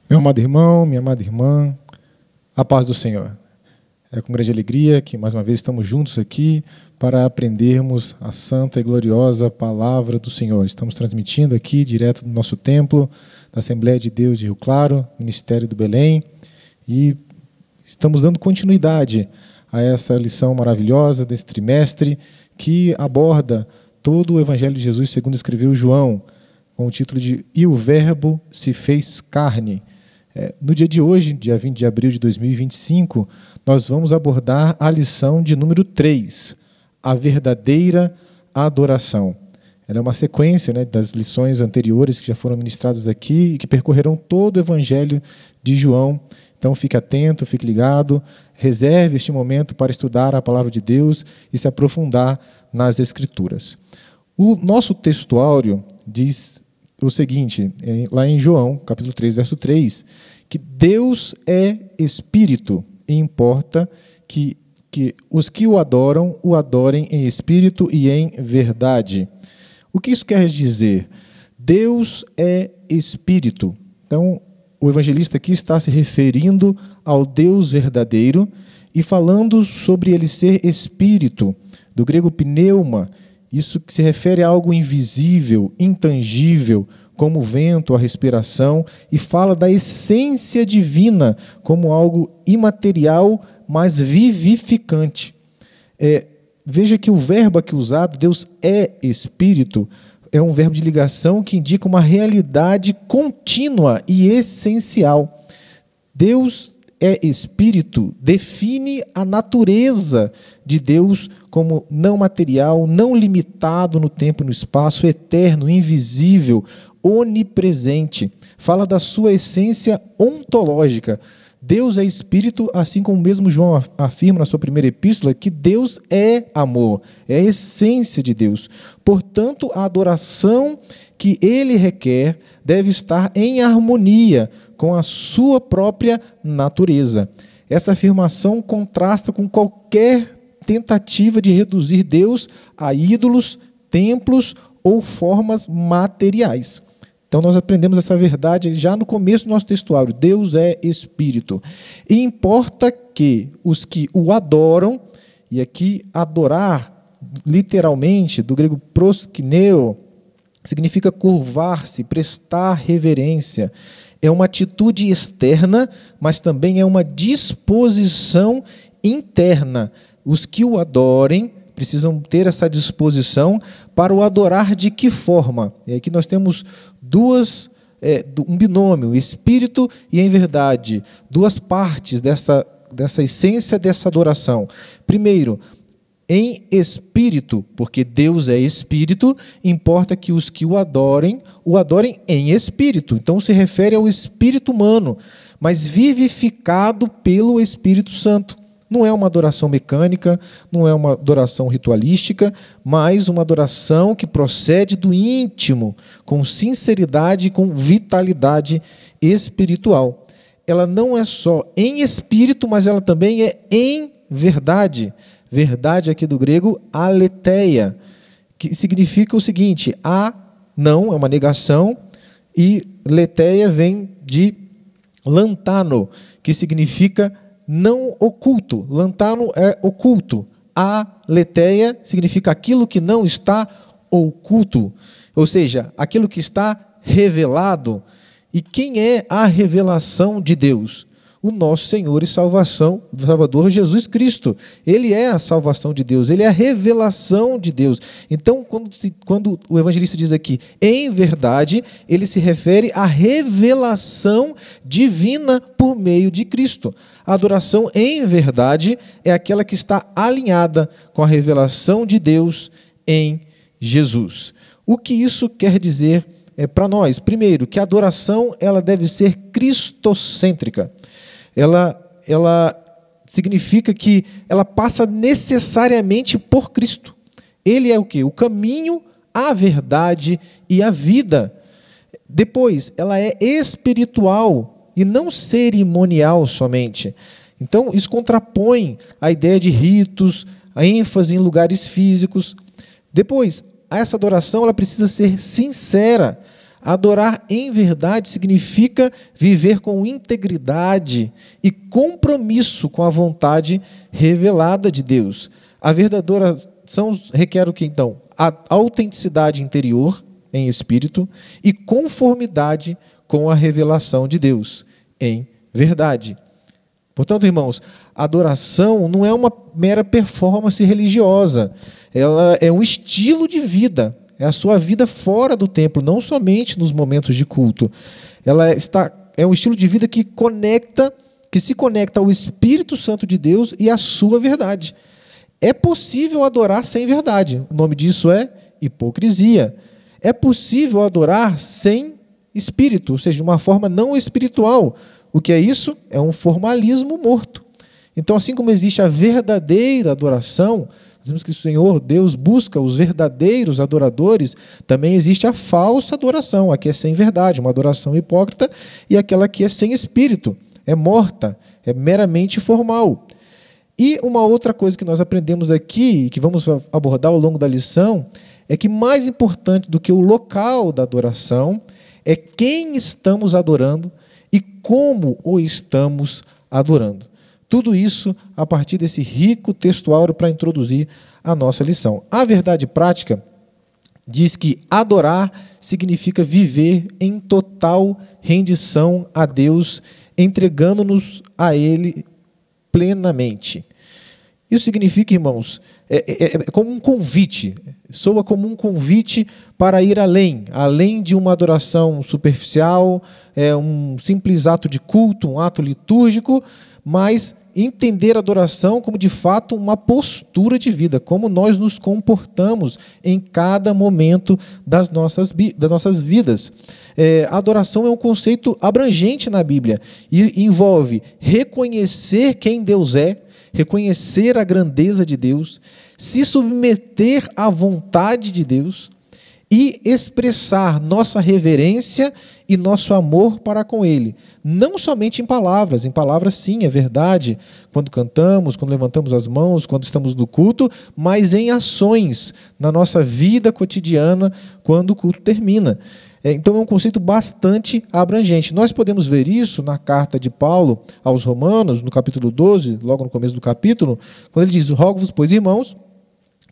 Meu amado irmão, minha amada irmã, a paz do Senhor. É com grande alegria que mais uma vez estamos juntos aqui para aprendermos a santa e gloriosa palavra do Senhor. Estamos transmitindo aqui direto do nosso templo, da Assembleia de Deus de Rio Claro, Ministério do Belém, e estamos dando continuidade a essa lição maravilhosa desse trimestre que aborda todo o Evangelho de Jesus segundo escreveu João, com o título de E o Verbo se fez carne. No dia de hoje, dia 20 de abril de 2025, nós vamos abordar a lição de número 3, a verdadeira adoração. Ela é uma sequência, das lições anteriores que já foram ministradas aqui e que percorrerão todo o Evangelho de João. Então fique atento, fique ligado, reserve este momento para estudar a palavra de Deus e se aprofundar nas Escrituras. O nosso textuário diz o seguinte, lá em João, capítulo 3, verso 3, que Deus é Espírito e importa que os que o adorem em Espírito e em verdade. O que isso quer dizer? Deus é Espírito. Então, o evangelista aqui está se referindo ao Deus verdadeiro e falando sobre ele ser Espírito, do grego pneuma. Isso que se refere a algo invisível, intangível, como o vento, a respiração, e fala da essência divina como algo imaterial, mas vivificante. Veja que o verbo aqui usado, Deus é Espírito, é um verbo de ligação que indica uma realidade contínua e essencial. Deus é Espírito, define a natureza de Deus como não material, não limitado no tempo e no espaço, eterno, invisível, onipresente. Fala da sua essência ontológica. Deus é Espírito, assim como mesmo João afirma na sua primeira epístola, que Deus é amor, é a essência de Deus. Portanto, a adoração que ele requer deve estar em harmonia com a sua própria natureza. Essa afirmação contrasta com qualquer tentativa de reduzir Deus a ídolos, templos ou formas materiais. Então, nós aprendemos essa verdade já no começo do nosso textuário. Deus é Espírito. E importa que os que o adoram, e aqui adorar, literalmente, do grego proskineo, significa curvar-se, prestar reverência. É uma atitude externa, mas também é uma disposição interna. Os que o adorem precisam ter essa disposição para o adorar de que forma? E aqui nós temos um binômio, espírito e em verdade, duas partes dessa essência dessa adoração. Primeiro, em espírito, porque Deus é Espírito, importa que os que o adorem em espírito. Então se refere ao espírito humano, mas vivificado pelo Espírito Santo. Não é uma adoração mecânica, não é uma adoração ritualística, mas uma adoração que procede do íntimo, com sinceridade e com vitalidade espiritual. Ela não é só em espírito, mas ela também é em verdade. Verdade aqui do grego, aletheia, que significa o seguinte, não, é uma negação, e letheia vem de lantano, que significa não oculto. Lantano é oculto. Aletheia significa aquilo que não está oculto, ou seja, aquilo que está revelado. E quem é a revelação de Deus? O nosso Senhor e Salvador Jesus Cristo. Ele é a salvação de Deus, ele é a revelação de Deus. Então, quando o evangelista diz aqui, em verdade, ele se refere à revelação divina por meio de Cristo. A adoração em verdade é aquela que está alinhada com a revelação de Deus em Jesus. O que isso quer dizer para nós? Primeiro, que a adoração ela deve ser cristocêntrica. Ela significa que ela passa necessariamente por Cristo. Ele é o quê? O caminho, a verdade e a vida. Depois, ela é espiritual e não cerimonial somente. Então, isso contrapõe a ideia de ritos, a ênfase em lugares físicos. Depois, essa adoração ela precisa ser sincera. Adorar em verdade significa viver com integridade e compromisso com a vontade revelada de Deus. A verdadeira adoração requer o que, então? A autenticidade interior, em espírito, e conformidade com a revelação de Deus, em verdade. Portanto, irmãos, a adoração não é uma mera performance religiosa, ela é um estilo de vida, é a sua vida fora do templo, não somente nos momentos de culto. É um estilo de vida que se conecta ao Espírito Santo de Deus e à sua verdade. É possível adorar sem verdade, o nome disso é hipocrisia. É possível adorar sem espírito, ou seja, de uma forma não espiritual. O que é isso? É um formalismo morto. Então, assim como existe a verdadeira adoração, dizemos que o Senhor, Deus, busca os verdadeiros adoradores, também existe a falsa adoração, a que é sem verdade, uma adoração hipócrita, e aquela que é sem espírito, é morta, é meramente formal. E uma outra coisa que nós aprendemos aqui, que vamos abordar ao longo da lição, é que mais importante do que o local da adoração é quem estamos adorando e como o estamos adorando. Tudo isso a partir desse rico textuário para introduzir a nossa lição. A verdade prática diz que adorar significa viver em total rendição a Deus, entregando-nos a Ele plenamente. Isso significa, irmãos, é como um convite, soa como um convite para ir além de uma adoração superficial, um simples ato de culto, um ato litúrgico, mas entender a adoração como, de fato, uma postura de vida, como nós nos comportamos em cada momento das nossas vidas. A adoração é um conceito abrangente na Bíblia e envolve reconhecer quem Deus é, reconhecer a grandeza de Deus, se submeter à vontade de Deus e expressar nossa reverência e nosso amor para com Ele. Não somente em palavras sim, é verdade, quando cantamos, quando levantamos as mãos, quando estamos no culto, mas em ações, na nossa vida cotidiana, quando o culto termina. Então é um conceito bastante abrangente. Nós podemos ver isso na carta de Paulo aos Romanos, no capítulo 12, logo no começo do capítulo, quando ele diz: rogo-vos, pois, irmãos,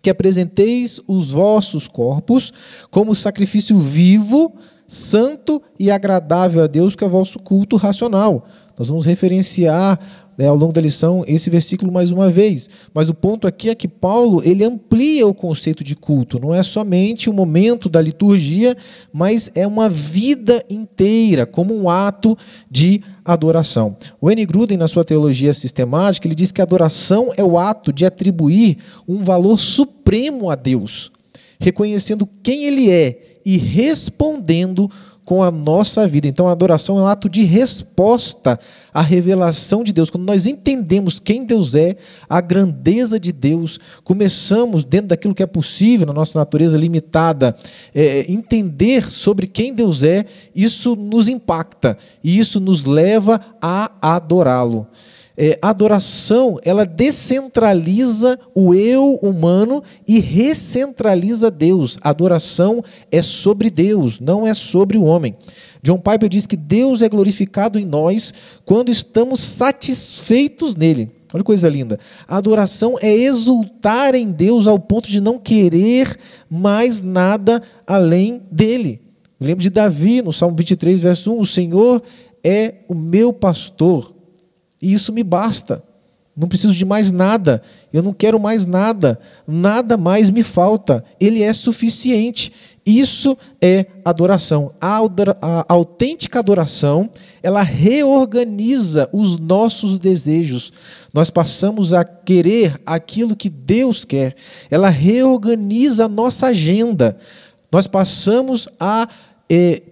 que apresenteis os vossos corpos como sacrifício vivo, santo e agradável a Deus, que é o vosso culto racional. Nós vamos referenciar ao longo da lição esse versículo mais uma vez. Mas o ponto aqui é que Paulo ele amplia o conceito de culto. Não é somente o momento da liturgia, mas é uma vida inteira, como um ato de adoração. O N. Gruden, na sua teologia sistemática, ele diz que a adoração é o ato de atribuir um valor supremo a Deus, reconhecendo quem Ele é e respondendo com a nossa vida. Então a adoração é um ato de resposta à revelação de Deus. Quando nós entendemos quem Deus é, a grandeza de Deus, começamos, dentro daquilo que é possível, na nossa natureza limitada, entender sobre quem Deus é, isso nos impacta e isso nos leva a adorá-lo. A adoração, ela descentraliza o eu humano e recentraliza Deus. A adoração é sobre Deus, não é sobre o homem. John Piper diz que Deus é glorificado em nós quando estamos satisfeitos nele. Olha que coisa linda. A adoração é exultar em Deus ao ponto de não querer mais nada além dele. Eu lembro de Davi, no Salmo 23, verso 1, o Senhor é o meu pastor, e isso me basta, não preciso de mais nada, eu não quero mais nada, nada mais me falta, Ele é suficiente. Isso é adoração. A autêntica adoração, ela reorganiza os nossos desejos. Nós passamos a querer aquilo que Deus quer, ela reorganiza a nossa agenda, nós passamos a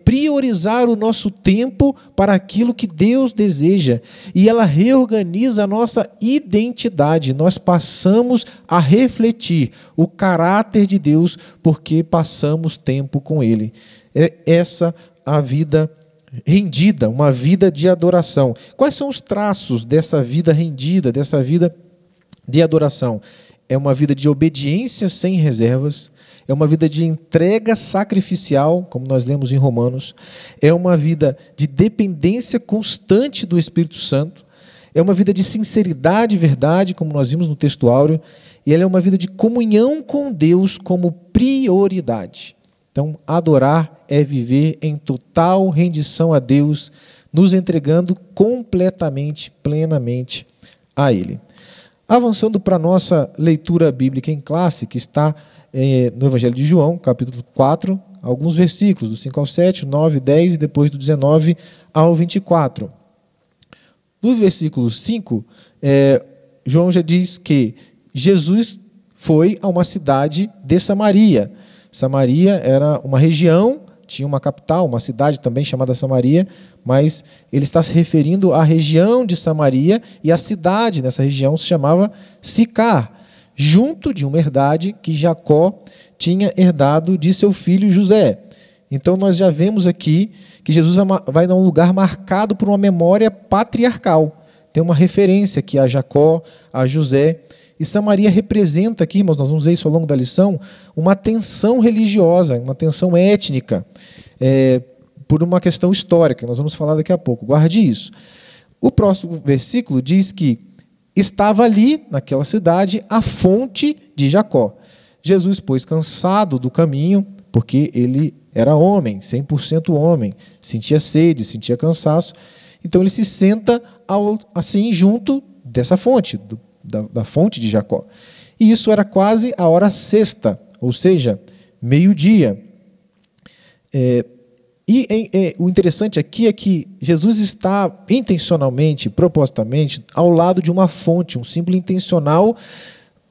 priorizar o nosso tempo para aquilo que Deus deseja, e ela reorganiza a nossa identidade. Nós passamos a refletir o caráter de Deus porque passamos tempo com Ele. É essa a vida rendida, uma vida de adoração. Quais são os traços dessa vida rendida, dessa vida de adoração? é uma vida de obediência sem reservas, é uma vida de entrega sacrificial, como nós lemos em Romanos, é uma vida de dependência constante do Espírito Santo, é uma vida de sinceridade e verdade, como nós vimos no texto áureo, e ela é uma vida de comunhão com Deus como prioridade. Então, adorar é viver em total rendição a Deus, nos entregando completamente, plenamente a Ele. Avançando para a nossa leitura bíblica em classe, que está no Evangelho de João, capítulo 4, alguns versículos, do 5 ao 7, 9, 10 e depois do 19 ao 24. No versículo 5, João já diz que Jesus foi a uma cidade de Samaria. Samaria era uma região, tinha uma capital, uma cidade também chamada Samaria, mas ele está se referindo à região de Samaria, e a cidade nessa região se chamava Sicar, junto de uma herdade que Jacó tinha herdado de seu filho José. Então nós já vemos aqui que Jesus vai a um lugar marcado por uma memória patriarcal. Tem uma referência aqui a Jacó, a José. E Samaria representa aqui, mas nós vamos ver isso ao longo da lição, uma tensão religiosa, uma tensão étnica, por uma questão histórica. Nós vamos falar daqui a pouco. Guarde isso. O próximo versículo diz que estava ali, naquela cidade, a fonte de Jacó. Jesus, pois, cansado do caminho, porque ele era homem, 100% homem, sentia sede, sentia cansaço, então ele se senta assim junto dessa fonte, da fonte de Jacó. E isso era quase a hora sexta, ou seja, meio-dia. O interessante aqui é que Jesus está intencionalmente, propositalmente, ao lado de uma fonte, um símbolo intencional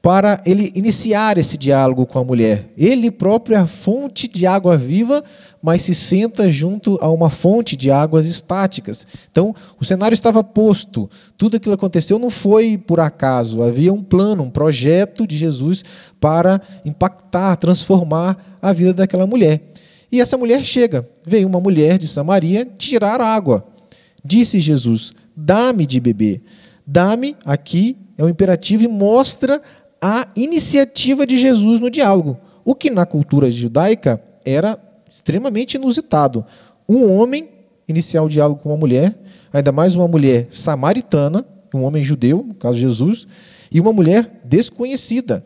para ele iniciar esse diálogo com a mulher. Ele próprio é a fonte de água viva, mas se senta junto a uma fonte de águas estáticas. Então, o cenário estava posto. Tudo aquilo que aconteceu não foi por acaso. Havia um plano, um projeto de Jesus para impactar, transformar a vida daquela mulher. E essa mulher chega. Veio uma mulher de Samaria tirar água. Disse Jesus: dá-me de beber. Dá-me, aqui, é um imperativo e mostra a iniciativa de Jesus no diálogo. O que na cultura judaica era extremamente inusitado. Um homem iniciar o diálogo com uma mulher, ainda mais uma mulher samaritana, um homem judeu, no caso Jesus, e uma mulher desconhecida.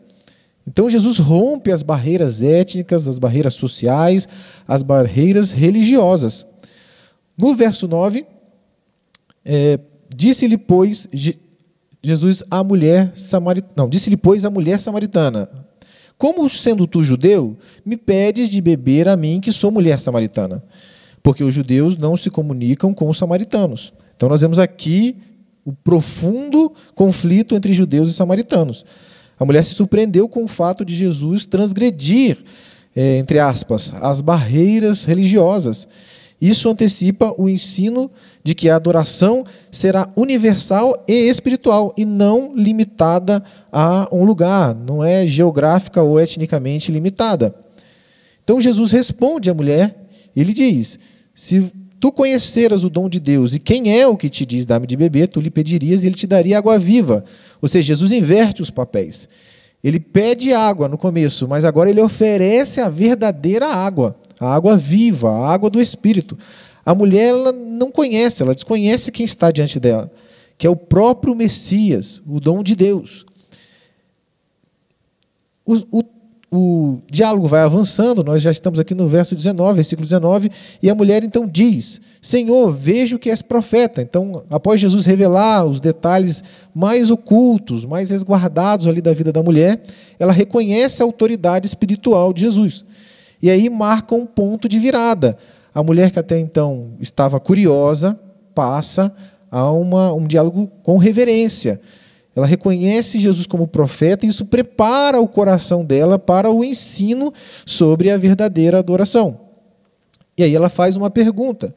Então Jesus rompe as barreiras étnicas, as barreiras sociais, as barreiras religiosas. No verso 9, disse-lhe, pois, Jesus à mulher samaritana. Não, disse-lhe, pois, a mulher samaritana: como sendo tu judeu, me pedes de beber a mim, que sou mulher samaritana? Porque os judeus não se comunicam com os samaritanos. Então nós vemos aqui o profundo conflito entre judeus e samaritanos. A mulher se surpreendeu com o fato de Jesus transgredir, entre aspas, as barreiras religiosas. Isso antecipa o ensino de que a adoração será universal e espiritual, e não limitada a um lugar, não é geográfica ou etnicamente limitada. Então Jesus responde à mulher, ele diz: se tu conheceras o dom de Deus, e quem é o que te diz, dá-me de beber, tu lhe pedirias e ele te daria água viva. Ou seja, Jesus inverte os papéis. Ele pede água no começo, mas agora ele oferece a verdadeira água, a água viva, a água do Espírito. A mulher ela não conhece, ela desconhece quem está diante dela, que é o próprio Messias, o dom de Deus. O diálogo vai avançando, nós já estamos aqui no verso 19, versículo 19, e a mulher então diz: Senhor, vejo que és profeta. Então, após Jesus revelar os detalhes mais ocultos, mais resguardados ali da vida da mulher, ela reconhece a autoridade espiritual de Jesus. E aí marca um ponto de virada. A mulher que até então estava curiosa, passa a um diálogo com reverência. Ela reconhece Jesus como profeta e isso prepara o coração dela para o ensino sobre a verdadeira adoração. E aí ela faz uma pergunta: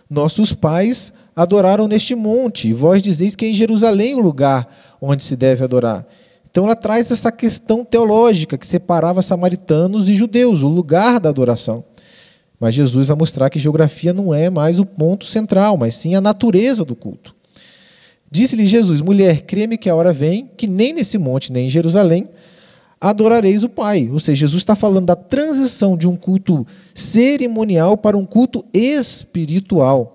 nossos pais adoraram neste monte, e vós dizeis que é em Jerusalém o lugar onde se deve adorar. Então ela traz essa questão teológica que separava samaritanos e judeus, o lugar da adoração. Mas Jesus vai mostrar que geografia não é mais o ponto central, mas sim a natureza do culto. Disse-lhe Jesus: mulher, crê-me que a hora vem, que nem nesse monte, nem em Jerusalém, adorareis o Pai. Ou seja, Jesus está falando da transição de um culto cerimonial para um culto espiritual.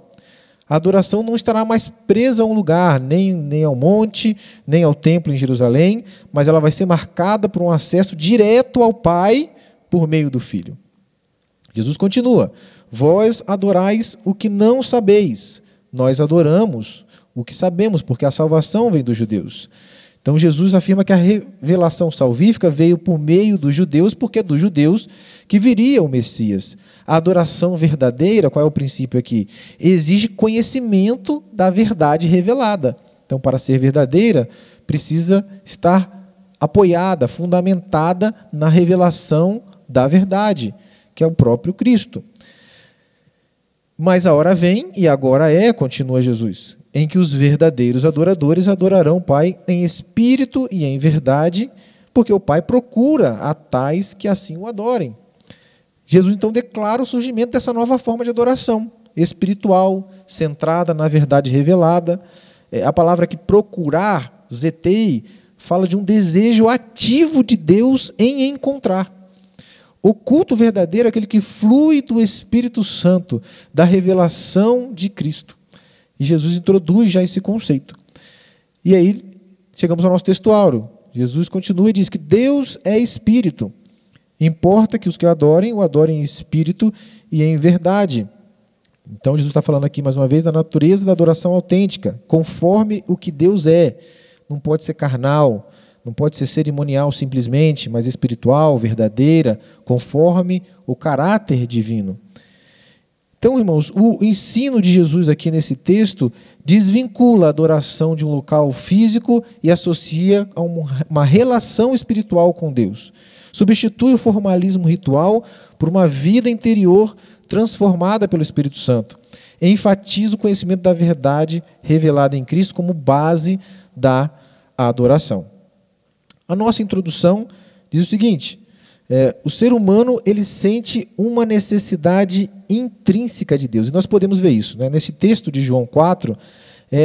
A adoração não estará mais presa a um lugar, nem ao monte, nem ao templo em Jerusalém, mas ela vai ser marcada por um acesso direto ao Pai por meio do Filho. Jesus continua: vós adorais o que não sabeis, nós adoramos o que sabemos, porque a salvação vem dos judeus. Então Jesus afirma que a revelação salvífica veio por meio dos judeus, porque é dos judeus que viria o Messias. A adoração verdadeira, qual é o princípio aqui? Exige conhecimento da verdade revelada. Então, para ser verdadeira, precisa estar apoiada, fundamentada na revelação da verdade, que é o próprio Cristo. Mas a hora vem, e agora é, continua Jesus, em que os verdadeiros adoradores adorarão o Pai em espírito e em verdade, porque o Pai procura a tais que assim o adorem. Jesus então declara o surgimento dessa nova forma de adoração, espiritual, centrada na verdade revelada. A palavra que procurar, zetei, fala de um desejo ativo de Deus em encontrar. O culto verdadeiro é aquele que flui do Espírito Santo, da revelação de Cristo. E Jesus introduz já esse conceito. E aí, chegamos ao nosso textuário. Jesus continua e diz que Deus é Espírito. Importa que os que o adorem em espírito e em verdade. Então, Jesus está falando aqui, mais uma vez, da natureza da adoração autêntica, conforme o que Deus é. Não pode ser carnal, não pode ser cerimonial simplesmente, mas espiritual, verdadeira, conforme o caráter divino. Então, irmãos, o ensino de Jesus aqui nesse texto desvincula a adoração de um local físico e associa a uma relação espiritual com Deus. Substitui o formalismo ritual por uma vida interior transformada pelo Espírito Santo. Enfatiza o conhecimento da verdade revelada em Cristo como base da adoração. A nossa introdução diz o seguinte: o ser humano ele sente uma necessidade intrínseca de Deus. E nós podemos ver isso, né? Nesse texto de João 4,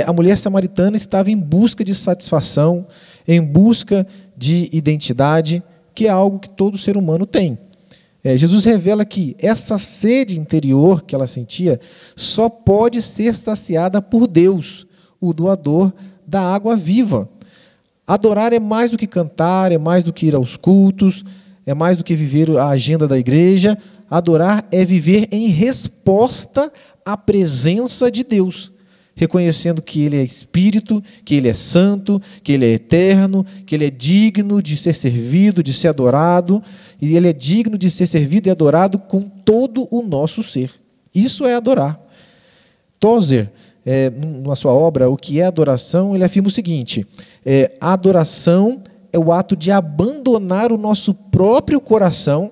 a mulher samaritana estava em busca de satisfação, em busca de identidade, que é algo que todo ser humano tem. Jesus revela que essa sede interior que ela sentia só pode ser saciada por Deus, o doador da água viva. Adorar é mais do que cantar, é mais do que ir aos cultos, é mais do que viver a agenda da igreja. Adorar é viver em resposta à presença de Deus, reconhecendo que Ele é Espírito, que Ele é Santo, que Ele é eterno, que Ele é digno de ser servido, de ser adorado, e Ele é digno de ser servido e adorado com todo o nosso ser. Isso é adorar. Tozer, na sua obra, O que é adoração, ele afirma o seguinte: a adoração é o ato de abandonar o nosso próprio coração,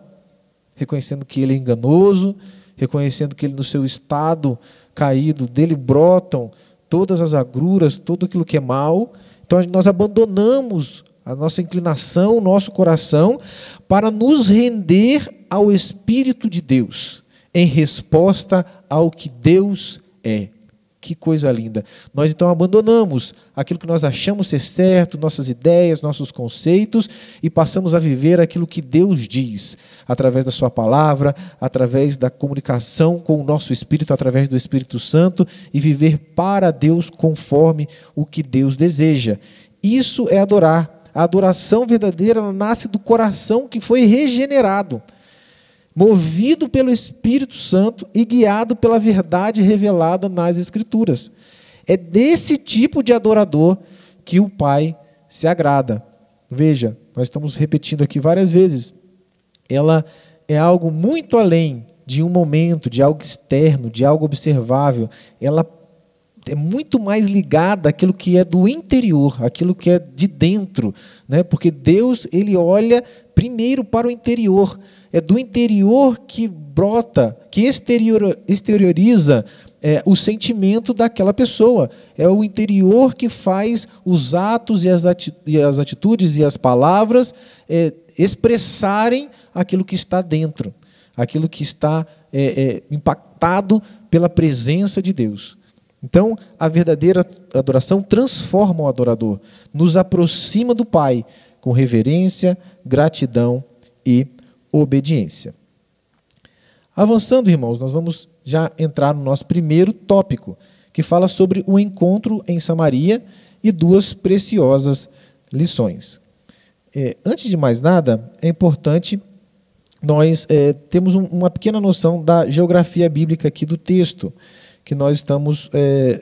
reconhecendo que ele é enganoso, reconhecendo que ele, no seu estado caído, dele brotam todas as agruras, tudo aquilo que é mal. Então nós abandonamos a nossa inclinação, o nosso coração, para nos render ao Espírito de Deus, em resposta ao que Deus é. Que coisa linda. Nós então abandonamos aquilo que nós achamos ser certo, nossas ideias, nossos conceitos, e passamos a viver aquilo que Deus diz, através da sua palavra, através da comunicação com o nosso Espírito, através do Espírito Santo, e viver para Deus conforme o que Deus deseja. Isso é adorar. A adoração verdadeira ela nasce do coração que foi regenerado, movido pelo Espírito Santo e guiado pela verdade revelada nas Escrituras. É desse tipo de adorador que o Pai se agrada. Veja, nós estamos repetindo aqui várias vezes. Ela é algo muito além de um momento, de algo externo, de algo observável. Ela é muito mais ligada àquilo que é do interior, àquilo que é de dentro, né? Porque Deus ele olha primeiro para o interior. É do interior que brota, que exterioriza o sentimento daquela pessoa. É o interior que faz os atos e as atitudes e as palavras expressarem aquilo que está dentro, aquilo que está impactado pela presença de Deus. Então, a verdadeira adoração transforma o adorador, nos aproxima do Pai, com reverência, gratidão e obediência. Avançando, irmãos, nós vamos já entrar no nosso primeiro tópico, que fala sobre o encontro em Samaria e duas preciosas lições. Antes de mais nada, é importante nós termos uma pequena noção da geografia bíblica aqui do texto, que nós estamos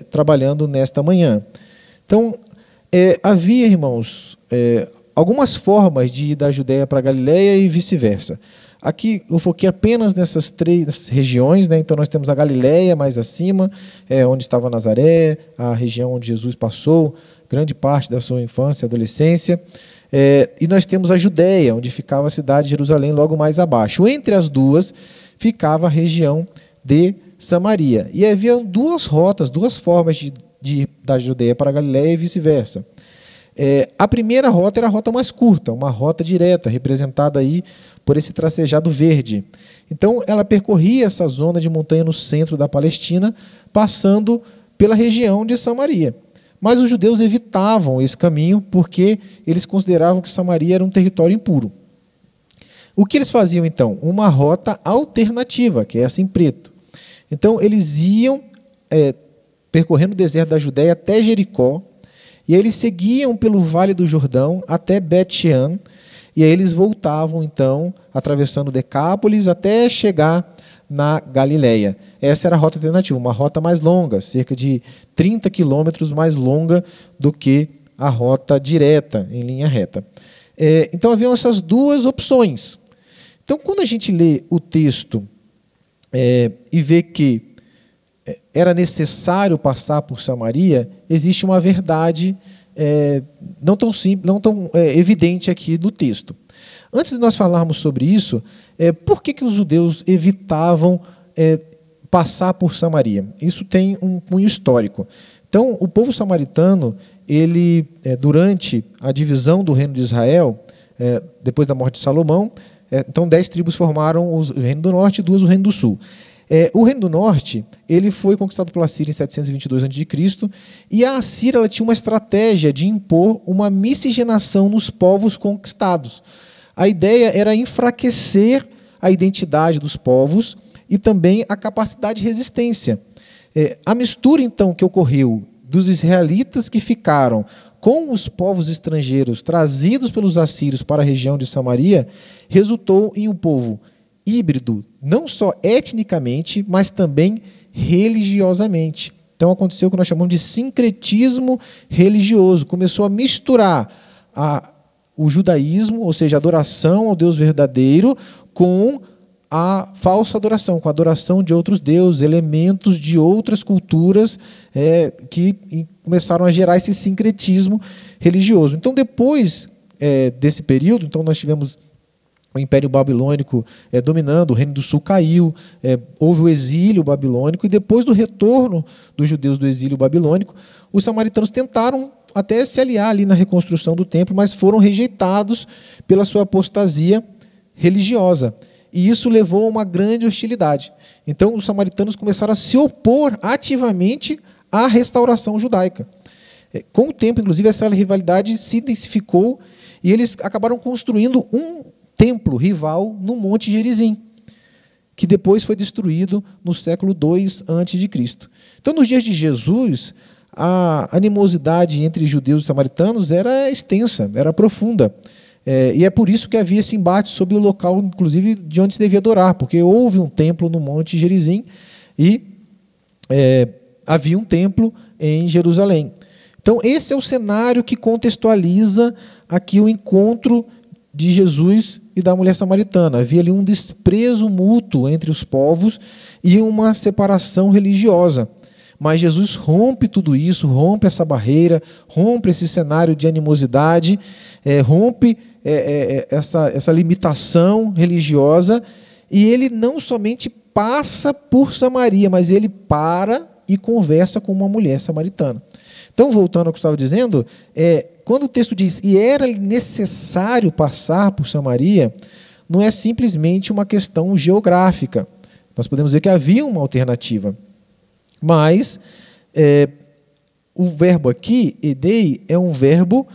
trabalhando nesta manhã. Então, havia, irmãos, algumas formas de ir da Judéia para a Galileia e vice-versa. Aqui eu foquei apenas nessas três regiões, né? Então nós temos a Galileia mais acima, onde estava Nazaré, a região onde Jesus passou grande parte da sua infância e adolescência, e nós temos a Judéia, onde ficava a cidade de Jerusalém logo mais abaixo. Entre as duas ficava a região de Samaria. E havia duas rotas, duas formas de ir da Judéia para a Galileia e vice-versa. A primeira rota era a rota mais curta, uma rota direta, representada aí por esse tracejado verde. Então, ela percorria essa zona de montanha no centro da Palestina, passando pela região de Samaria. Mas os judeus evitavam esse caminho porque eles consideravam que Samaria era um território impuro. O que eles faziam, então? Uma rota alternativa, que é essa em preto. Então, eles iam percorrendo o deserto da Judéia até Jericó, e aí eles seguiam pelo Vale do Jordão até Bet-Shean, e aí eles voltavam, então, atravessando Decápolis até chegar na Galileia. Essa era a rota alternativa, uma rota mais longa, cerca de 30 quilômetros mais longa do que a rota direta, em linha reta. Então, haviam essas duas opções. Então, quando a gente lê o texto e vê que era necessário passar por Samaria, existe uma verdade não tão simples, não tão evidente aqui do texto. Antes de nós falarmos sobre isso, por que os judeus evitavam passar por Samaria? Isso tem um cunho histórico. Então, o povo samaritano, ele, durante a divisão do reino de Israel, depois da morte de Salomão, então 10 tribos formaram o reino do norte e 2 o reino do sul. O reino do norte ele foi conquistado pela Síria em 722 a.C., e a Assíria ela tinha uma estratégia de impor uma miscigenação nos povos conquistados. A ideia era enfraquecer a identidade dos povos e também a capacidade de resistência. A mistura, então, que ocorreu dos israelitas que ficaram com os povos estrangeiros trazidos pelos assírios para a região de Samaria resultou em um povo híbrido, não só etnicamente, mas também religiosamente. Então aconteceu o que nós chamamos de sincretismo religioso. Começou a misturar o judaísmo, ou seja, a adoração ao Deus verdadeiro, com a falsa adoração, com a adoração de outros deuses, elementos de outras culturas que começaram a gerar esse sincretismo religioso. Então, depois desse período, então nós tivemos o Império Babilônico dominando, o Reino do Sul caiu, houve o exílio babilônico, e depois do retorno dos judeus do exílio babilônico, os samaritanos tentaram até se aliar ali na reconstrução do templo, mas foram rejeitados pela sua apostasia religiosa. E isso levou a uma grande hostilidade. Então, os samaritanos começaram a se opor ativamente à restauração judaica. Com o tempo, inclusive, essa rivalidade se intensificou e eles acabaram construindo um templo rival no Monte Gerizim, que depois foi destruído no século II a.C. Então, nos dias de Jesus, a animosidade entre judeus e samaritanos era extensa, era profunda. E é por isso que havia esse embate sobre o local, inclusive, de onde se devia adorar, porque houve um templo no Monte Gerizim e havia um templo em Jerusalém. Então, esse é o cenário que contextualiza aqui o encontro de Jesus e da mulher samaritana. Havia ali um desprezo mútuo entre os povos e uma separação religiosa. Mas Jesus rompe tudo isso, rompe essa barreira, rompe esse cenário de animosidade, rompe essa limitação religiosa, e ele não somente passa por Samaria, mas ele para e conversa com uma mulher samaritana. Então, voltando ao que eu estava dizendo, quando o texto diz, e era necessário passar por Samaria, não é simplesmente uma questão geográfica. Nós podemos ver que havia uma alternativa. Mas o verbo aqui, edei, é um verbo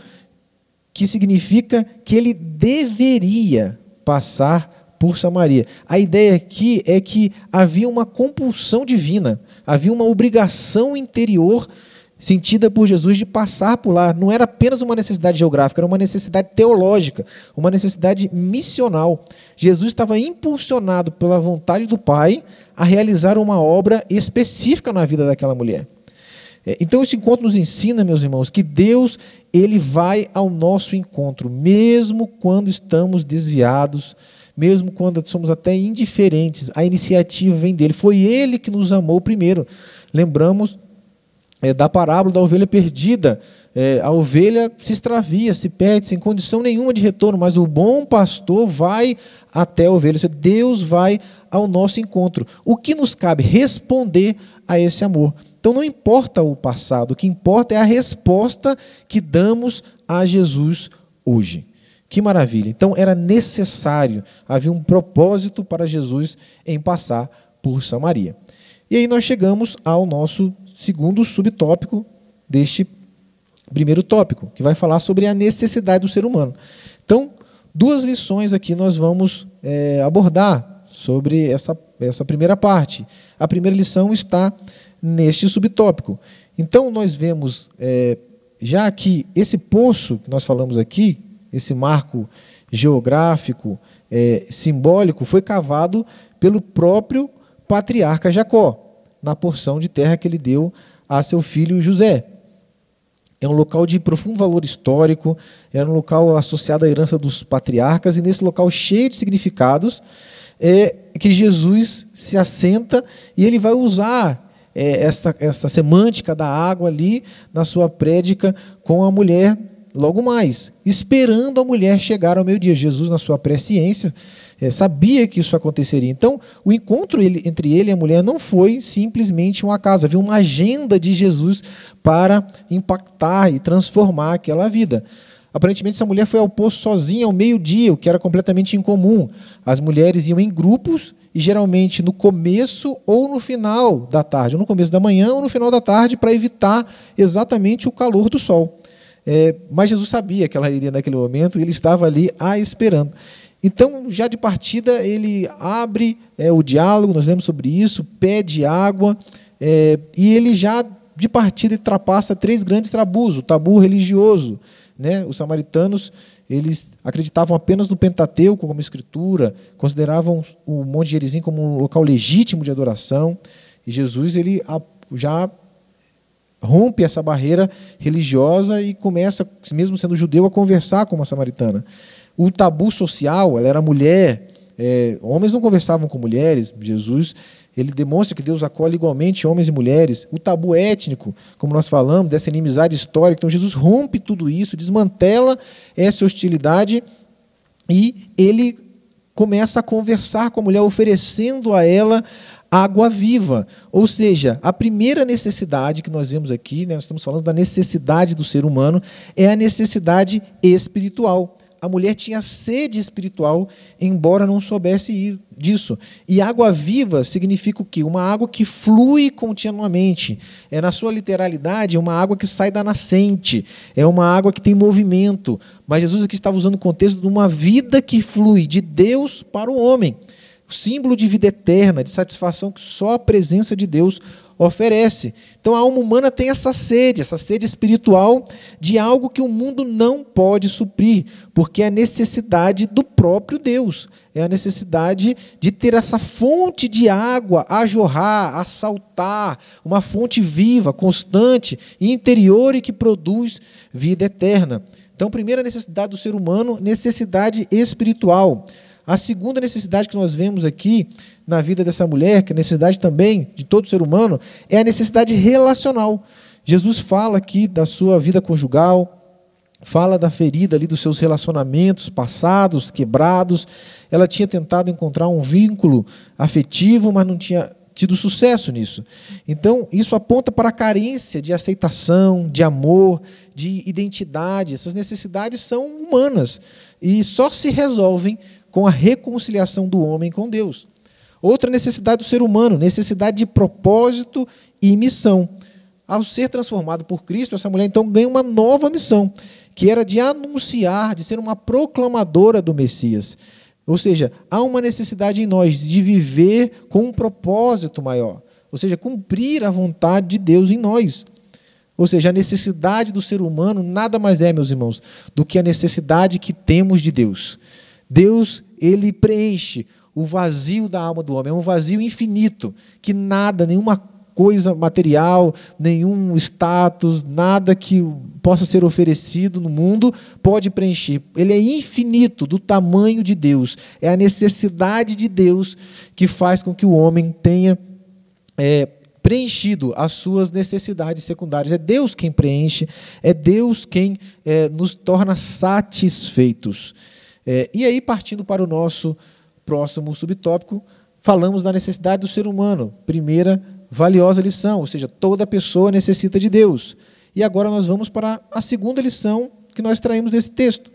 que significa que ele deveria passar por Samaria. A ideia aqui é que havia uma compulsão divina, havia uma obrigação interior sentida por Jesus de passar por lá. Não era apenas uma necessidade geográfica, era uma necessidade teológica, uma necessidade missional. Jesus estava impulsionado pela vontade do Pai a realizar uma obra específica na vida daquela mulher. Então esse encontro nos ensina, meus irmãos, que Deus, ele vai ao nosso encontro, mesmo quando estamos desviados, mesmo quando somos até indiferentes, a iniciativa vem dele. Foi ele que nos amou primeiro. Lembramos da parábola da ovelha perdida. A ovelha se extravia, se perde, sem condição nenhuma de retorno, mas o bom pastor vai até a ovelha. Deus vai ao nosso encontro. O que nos cabe? Responder a esse amor. Então não importa o passado, o que importa é a resposta que damos a Jesus hoje. Que maravilha! Então era necessário, havia um propósito para Jesus em passar por Samaria. E aí nós chegamos ao nosso segundo subtópico deste primeiro tópico, que vai falar sobre a necessidade do ser humano. Então, duas lições aqui nós vamos abordar sobre essa primeira parte. A primeira lição está neste subtópico. Então, nós vemos, já que esse poço que nós falamos aqui, esse marco geográfico, simbólico, foi cavado pelo próprio patriarca Jacó, na porção de terra que ele deu a seu filho José. É um local de profundo valor histórico, era um local associado à herança dos patriarcas, e nesse local cheio de significados, que Jesus se assenta e ele vai usar essa semântica da água ali na sua prédica com a mulher logo mais, esperando a mulher chegar ao meio-dia. Jesus, na sua presciência, sabia que isso aconteceria. Então, o encontro entre ele e a mulher não foi simplesmente um acaso. Havia uma agenda de Jesus para impactar e transformar aquela vida. Aparentemente, essa mulher foi ao poço sozinha ao meio-dia, o que era completamente incomum. As mulheres iam em grupos e, geralmente, no começo ou no final da tarde, ou no começo da manhã ou no final da tarde, para evitar exatamente o calor do sol. Mas Jesus sabia que ela iria naquele momento e ele estava ali esperando. Então, já de partida, ele abre o diálogo, nós lemos sobre isso, pede água, e ele já de partida ultrapassa 3 grandes tabus. O tabu religioso, né? Os samaritanos, eles acreditavam apenas no Pentateuco como escritura, consideravam o Monte Gerizim como um local legítimo de adoração, e Jesus ele já rompe essa barreira religiosa e começa, mesmo sendo judeu, a conversar com uma samaritana. O tabu social, ela era mulher, homens não conversavam com mulheres. Jesus ele demonstra que Deus acolhe igualmente homens e mulheres. O tabu étnico, como nós falamos, dessa inimizade histórica. Então Jesus rompe tudo isso, desmantela essa hostilidade e ele começa a conversar com a mulher, oferecendo a ela água viva. Ou seja, a primeira necessidade que nós vemos aqui, nós estamos falando da necessidade do ser humano, é a necessidade espiritual. A mulher tinha sede espiritual, embora não soubesse disso. E água viva significa o quê? Uma água que flui continuamente. Na sua literalidade, é uma água que sai da nascente. É uma água que tem movimento. Mas Jesus aqui estava usando o contexto de uma vida que flui de Deus para o homem. O símbolo de vida eterna, de satisfação que só a presença de Deus oferece. Então a alma humana tem essa sede espiritual de algo que o mundo não pode suprir, porque é a necessidade do próprio Deus, é a necessidade de ter essa fonte de água a jorrar, a saltar, uma fonte viva, constante, interior e que produz vida eterna. Então, primeira necessidade do ser humano, necessidade espiritual. A segunda necessidade que nós vemos aqui na vida dessa mulher, que é a necessidade também de todo ser humano, é a necessidade relacional. Jesus fala aqui da sua vida conjugal, fala da ferida ali dos seus relacionamentos passados, quebrados. Ela tinha tentado encontrar um vínculo afetivo, mas não tinha tido sucesso nisso. Então, isso aponta para a carência de aceitação, de amor, de identidade. Essas necessidades são humanas e só se resolvem com a reconciliação do homem com Deus. Outra necessidade do ser humano, necessidade de propósito e missão. Ao ser transformado por Cristo, essa mulher então ganha uma nova missão, que era de anunciar, de ser uma proclamadora do Messias. Ou seja, há uma necessidade em nós de viver com um propósito maior, ou seja, cumprir a vontade de Deus em nós. Ou seja, a necessidade do ser humano nada mais é, meus irmãos, do que a necessidade que temos de Deus. Deus, ele preenche o vazio da alma do homem, é um vazio infinito, que nada, nenhuma coisa material, nenhum status, nada que possa ser oferecido no mundo pode preencher. Ele é infinito, do tamanho de Deus. É a necessidade de Deus que faz com que o homem tenha preenchido as suas necessidades secundárias. É Deus quem preenche, é Deus quem nos torna satisfeitos. E aí, partindo para o nosso próximo subtópico, falamos da necessidade do ser humano. Primeira valiosa lição, ou seja, toda pessoa necessita de Deus. E agora nós vamos para a segunda lição que nós traímos desse texto,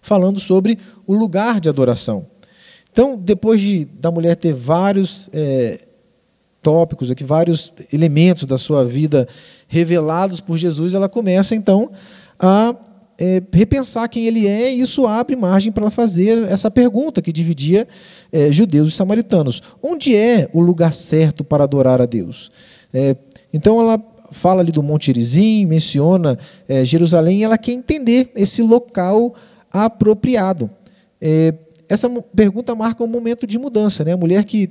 falando sobre o lugar de adoração. Então, depois da mulher ter vários tópicos, aqui, vários elementos da sua vida revelados por Jesus, ela começa então a repensar quem ele é, e isso abre margem para ela fazer essa pergunta que dividia judeus e samaritanos. Onde é o lugar certo para adorar a Deus? Então ela fala ali do Monte Gerizim, menciona Jerusalém, e ela quer entender esse local apropriado. Essa pergunta marca um momento de mudança, né? A mulher que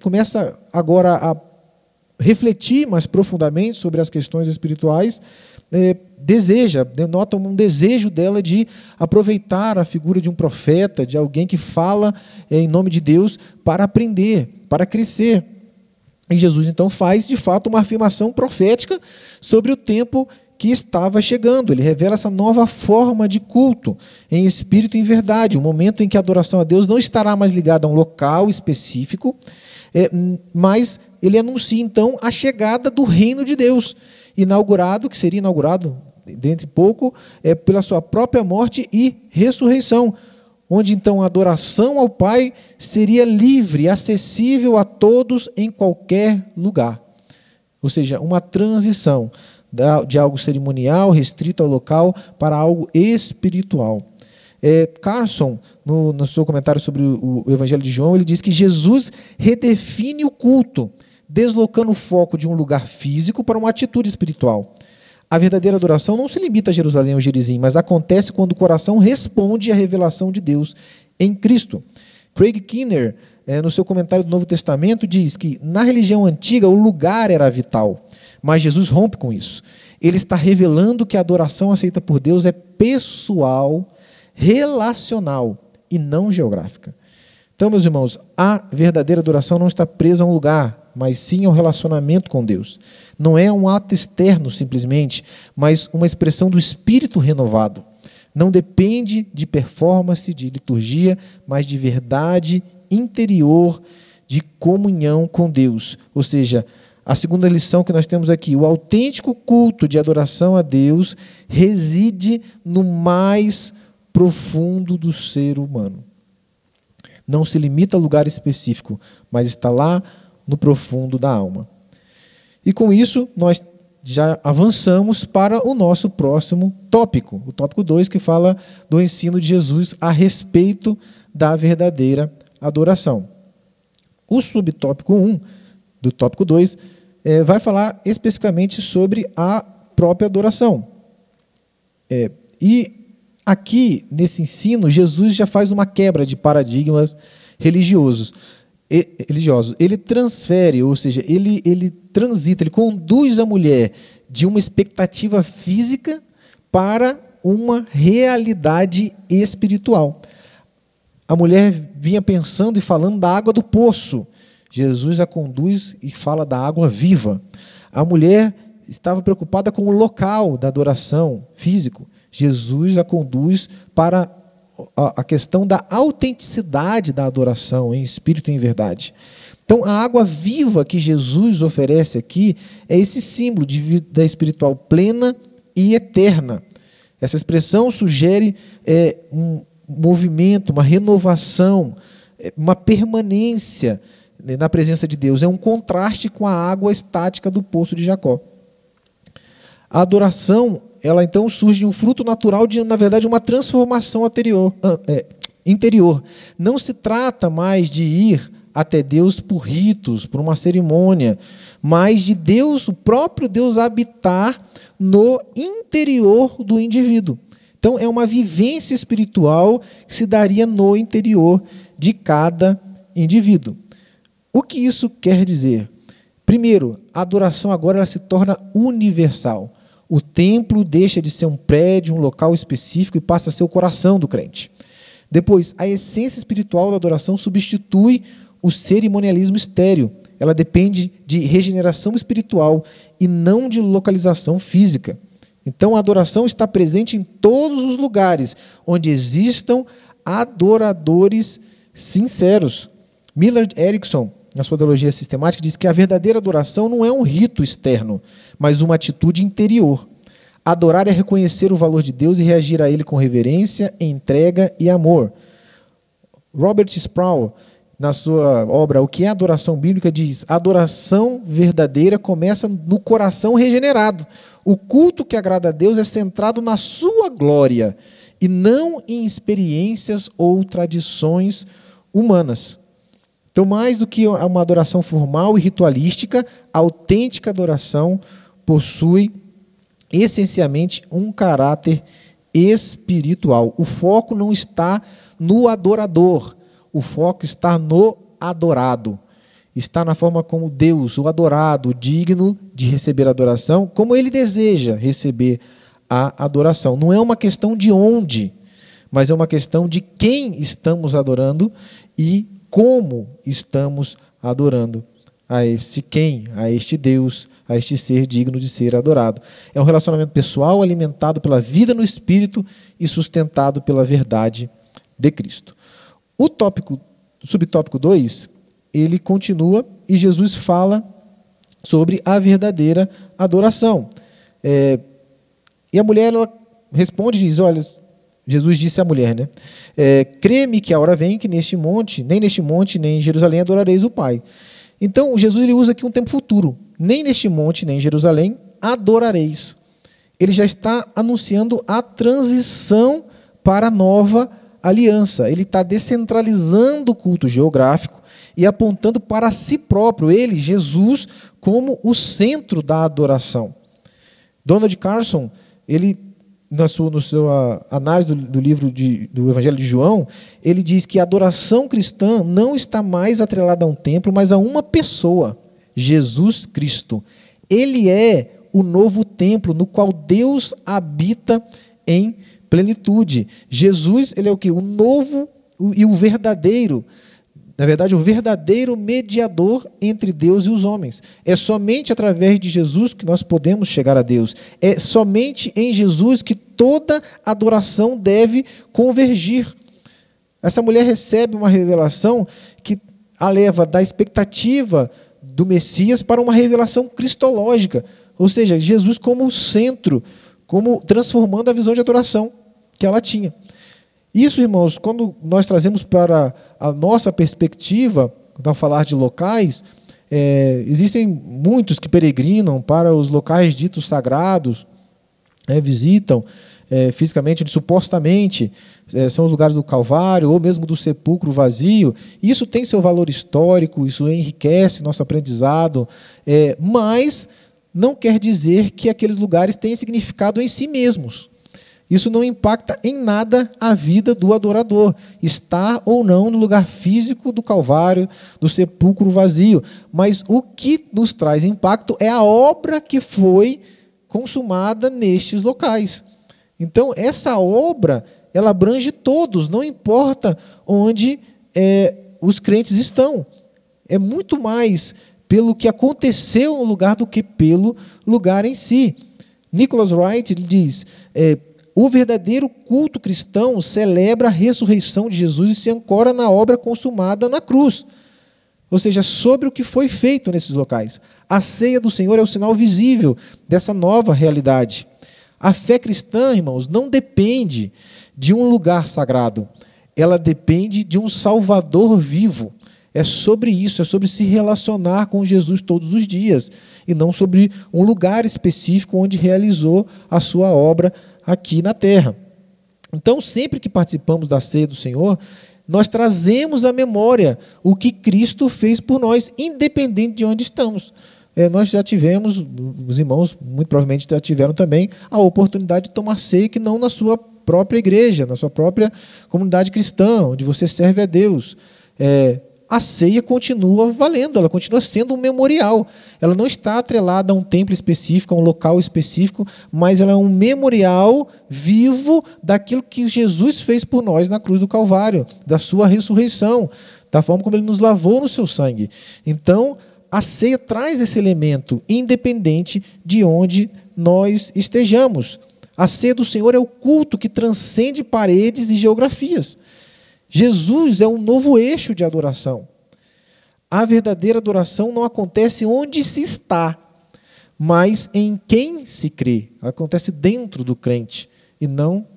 começa agora a refletir mais profundamente sobre as questões espirituais, denota um desejo dela de aproveitar a figura de um profeta, de alguém que fala em nome de Deus, para aprender, para crescer. E Jesus então faz, de fato, uma afirmação profética sobre o tempo que estava chegando. Ele revela essa nova forma de culto, em espírito e em verdade, um momento em que a adoração a Deus não estará mais ligada a um local específico, mas ele anuncia então a chegada do reino de Deus, que seria inaugurado dentro de pouco, pela sua própria morte e ressurreição, onde então a adoração ao Pai seria livre, acessível a todos em qualquer lugar. Ou seja, uma transição de algo cerimonial, restrito ao local, para algo espiritual. Carson, no seu comentário sobre o Evangelho de João, ele diz que Jesus redefine o culto, deslocando o foco de um lugar físico para uma atitude espiritual. A verdadeira adoração não se limita a Jerusalém ou Gerizim, mas acontece quando o coração responde à revelação de Deus em Cristo. Craig Keener, no seu comentário do Novo Testamento, diz que na religião antiga o lugar era vital, mas Jesus rompe com isso. Ele está revelando que a adoração aceita por Deus é pessoal, relacional e não geográfica. Então, meus irmãos, a verdadeira adoração não está presa a um lugar, mas sim ao relacionamento com Deus. Não é um ato externo, simplesmente, mas uma expressão do espírito renovado. Não depende de performance, de liturgia, mas de verdade interior, de comunhão com Deus. Ou seja, a segunda lição que nós temos aqui, o autêntico culto de adoração a Deus reside no mais profundo do ser humano. Não se limita a lugar específico, mas está lá no profundo da alma. E com isso, nós já avançamos para o nosso próximo tópico, o tópico 2, que fala do ensino de Jesus a respeito da verdadeira adoração. O subtópico 1 do tópico 2 vai falar especificamente sobre a própria adoração. E aqui, nesse ensino, Jesus já faz uma quebra de paradigmas religiosos. Ele transfere, ou seja, ele transita, ele conduz a mulher de uma expectativa física para uma realidade espiritual. A mulher vinha pensando e falando da água do poço. Jesus a conduz e fala da água viva. A mulher estava preocupada com o local da adoração físico. Jesus a conduz para a questão da autenticidade da adoração em espírito e em verdade. Então, a água viva que Jesus oferece aqui é esse símbolo de vida espiritual plena e eterna. Essa expressão sugere um movimento, uma renovação, uma permanência na presença de Deus. É um contraste com a água estática do poço de Jacó. A adoração, ela então surge de um fruto natural de, na verdade, uma transformação interior. Não se trata mais de ir até Deus por ritos, por uma cerimônia, mas de Deus, o próprio Deus, habitar no interior do indivíduo. Então, é uma vivência espiritual que se daria no interior de cada indivíduo. O que isso quer dizer? Primeiro, a adoração agora ela se torna universal. O templo deixa de ser um prédio, um local específico e passa a ser o coração do crente. Depois, a essência espiritual da adoração substitui o cerimonialismo estéril. Ela depende de regeneração espiritual e não de localização física. Então, a adoração está presente em todos os lugares onde existam adoradores sinceros. Millard Erickson, na sua teologia sistemática, diz que a verdadeira adoração não é um rito externo, mas uma atitude interior. Adorar é reconhecer o valor de Deus e reagir a Ele com reverência, entrega e amor. Robert Sproul, na sua obra O que é Adoração Bíblica, diz: a adoração verdadeira começa no coração regenerado. O culto que agrada a Deus é centrado na sua glória e não em experiências ou tradições humanas. Então, mais do que uma adoração formal e ritualística, a autêntica adoração possui essencialmente um caráter espiritual. O foco não está no adorador, o foco está no adorado. Está na forma como Deus, o adorado, digno de receber a adoração, como Ele deseja receber a adoração. Não é uma questão de onde, mas é uma questão de quem estamos adorando e como estamos adorando a este quem, a este Deus, a este ser digno de ser adorado. É um relacionamento pessoal alimentado pela vida no Espírito e sustentado pela verdade de Cristo. O subtópico 2, ele continua e Jesus fala sobre a verdadeira adoração. E a mulher ela responde e diz, olha, Jesus disse à mulher, né? Crê-me que a hora vem que nem neste monte, nem em Jerusalém adorareis o Pai. Então, Jesus ele usa aqui um tempo futuro. Nem neste monte, nem em Jerusalém adorareis. Ele já está anunciando a transição para a nova aliança. Ele está descentralizando o culto geográfico e apontando para si próprio, ele, Jesus, como o centro da adoração. Donald Carson, ele, na sua análise do livro do Evangelho de João, ele diz que a adoração cristã não está mais atrelada a um templo, mas a uma pessoa, Jesus Cristo. Ele é o novo templo no qual Deus habita em plenitude. Jesus, ele é o quê? O novo e o verdadeiro. Na verdade, o verdadeiro mediador entre Deus e os homens. É somente através de Jesus que nós podemos chegar a Deus. É somente em Jesus que toda adoração deve convergir. Essa mulher recebe uma revelação que a leva da expectativa do Messias para uma revelação cristológica. Ou seja, Jesus como centro, como transformando a visão de adoração que ela tinha. Isso, irmãos, quando nós trazemos para a nossa perspectiva, ao falar de locais, existem muitos que peregrinam para os locais ditos sagrados, visitam fisicamente, supostamente, são os lugares do Calvário, ou mesmo do sepulcro vazio. Isso tem seu valor histórico, isso enriquece nosso aprendizado, mas não quer dizer que aqueles lugares têm significado em si mesmos. Isso não impacta em nada a vida do adorador, estar ou não no lugar físico do Calvário, do sepulcro vazio. Mas o que nos traz impacto é a obra que foi consumada nestes locais. Então, essa obra, ela abrange todos, não importa onde os crentes estão. É muito mais pelo que aconteceu no lugar do que pelo lugar em si. Nicholas Wright ele diz... o verdadeiro culto cristão celebra a ressurreição de Jesus e se ancora na obra consumada na cruz. Ou seja, sobre o que foi feito nesses locais. A ceia do Senhor é o sinal visível dessa nova realidade. A fé cristã, irmãos, não depende de um lugar sagrado. Ela depende de um Salvador vivo. É sobre isso, é sobre se relacionar com Jesus todos os dias, e não sobre um lugar específico onde realizou a sua obra aqui na terra. Então, sempre que participamos da ceia do Senhor, nós trazemos à memória o que Cristo fez por nós, independente de onde estamos. Nós já tivemos, os irmãos muito provavelmente já tiveram também a oportunidade de tomar ceia, que não na sua própria igreja, na sua própria comunidade cristã, onde você serve a Deus. A ceia continua valendo, ela continua sendo um memorial. Ela não está atrelada a um templo específico, a um local específico, mas ela é um memorial vivo daquilo que Jesus fez por nós na cruz do Calvário, da sua ressurreição, da forma como ele nos lavou no seu sangue. Então, a ceia traz esse elemento, independente de onde nós estejamos. A ceia do Senhor é o culto que transcende paredes e geografias. Jesus é um novo eixo de adoração. A verdadeira adoração não acontece onde se está, mas em quem se crê. Ela acontece dentro do crente, e não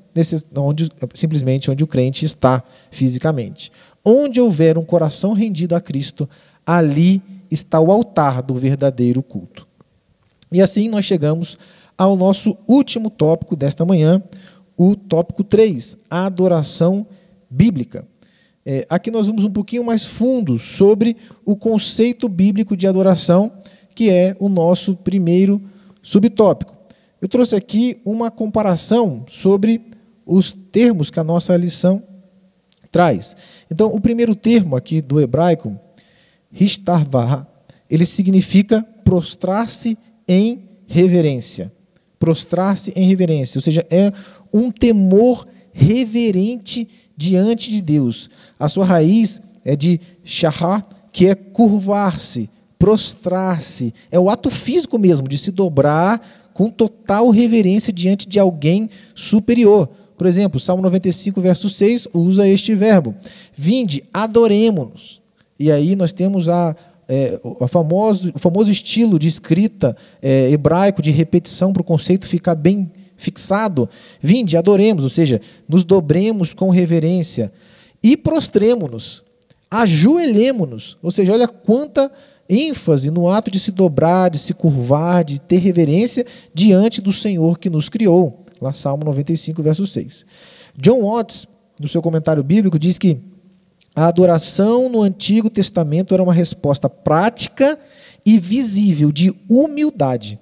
simplesmente onde o crente está fisicamente. Onde houver um coração rendido a Cristo, ali está o altar do verdadeiro culto. E assim nós chegamos ao nosso último tópico desta manhã, o tópico 3, a adoração bíblica. Aqui nós vamos um pouquinho mais fundo sobre o conceito bíblico de adoração, que é o nosso primeiro subtópico. Eu trouxe aqui uma comparação sobre os termos que a nossa lição traz. Então, o primeiro termo aqui do hebraico, Hishtarvah, ele significa prostrar-se em reverência. Prostrar-se em reverência, ou seja, é um temor reverente diante de Deus. A sua raiz é de shahar, que é curvar-se, prostrar-se. É o ato físico mesmo, de se dobrar com total reverência diante de alguém superior. Por exemplo, Salmo 95, verso 6, usa este verbo. Vinde, adoremo-nos. E aí nós temos o famoso estilo de escrita hebraico, de repetição, para o conceito ficar bem fixado. Vinde, adoremos, ou seja, nos dobremos com reverência e prostremo-nos, ajoelhemo-nos, ou seja, olha quanta ênfase no ato de se dobrar, de se curvar, de ter reverência diante do Senhor que nos criou. Lá Salmo 95, verso 6. John Watts, no seu comentário bíblico, diz que a adoração no Antigo Testamento era uma resposta prática e visível de humildade,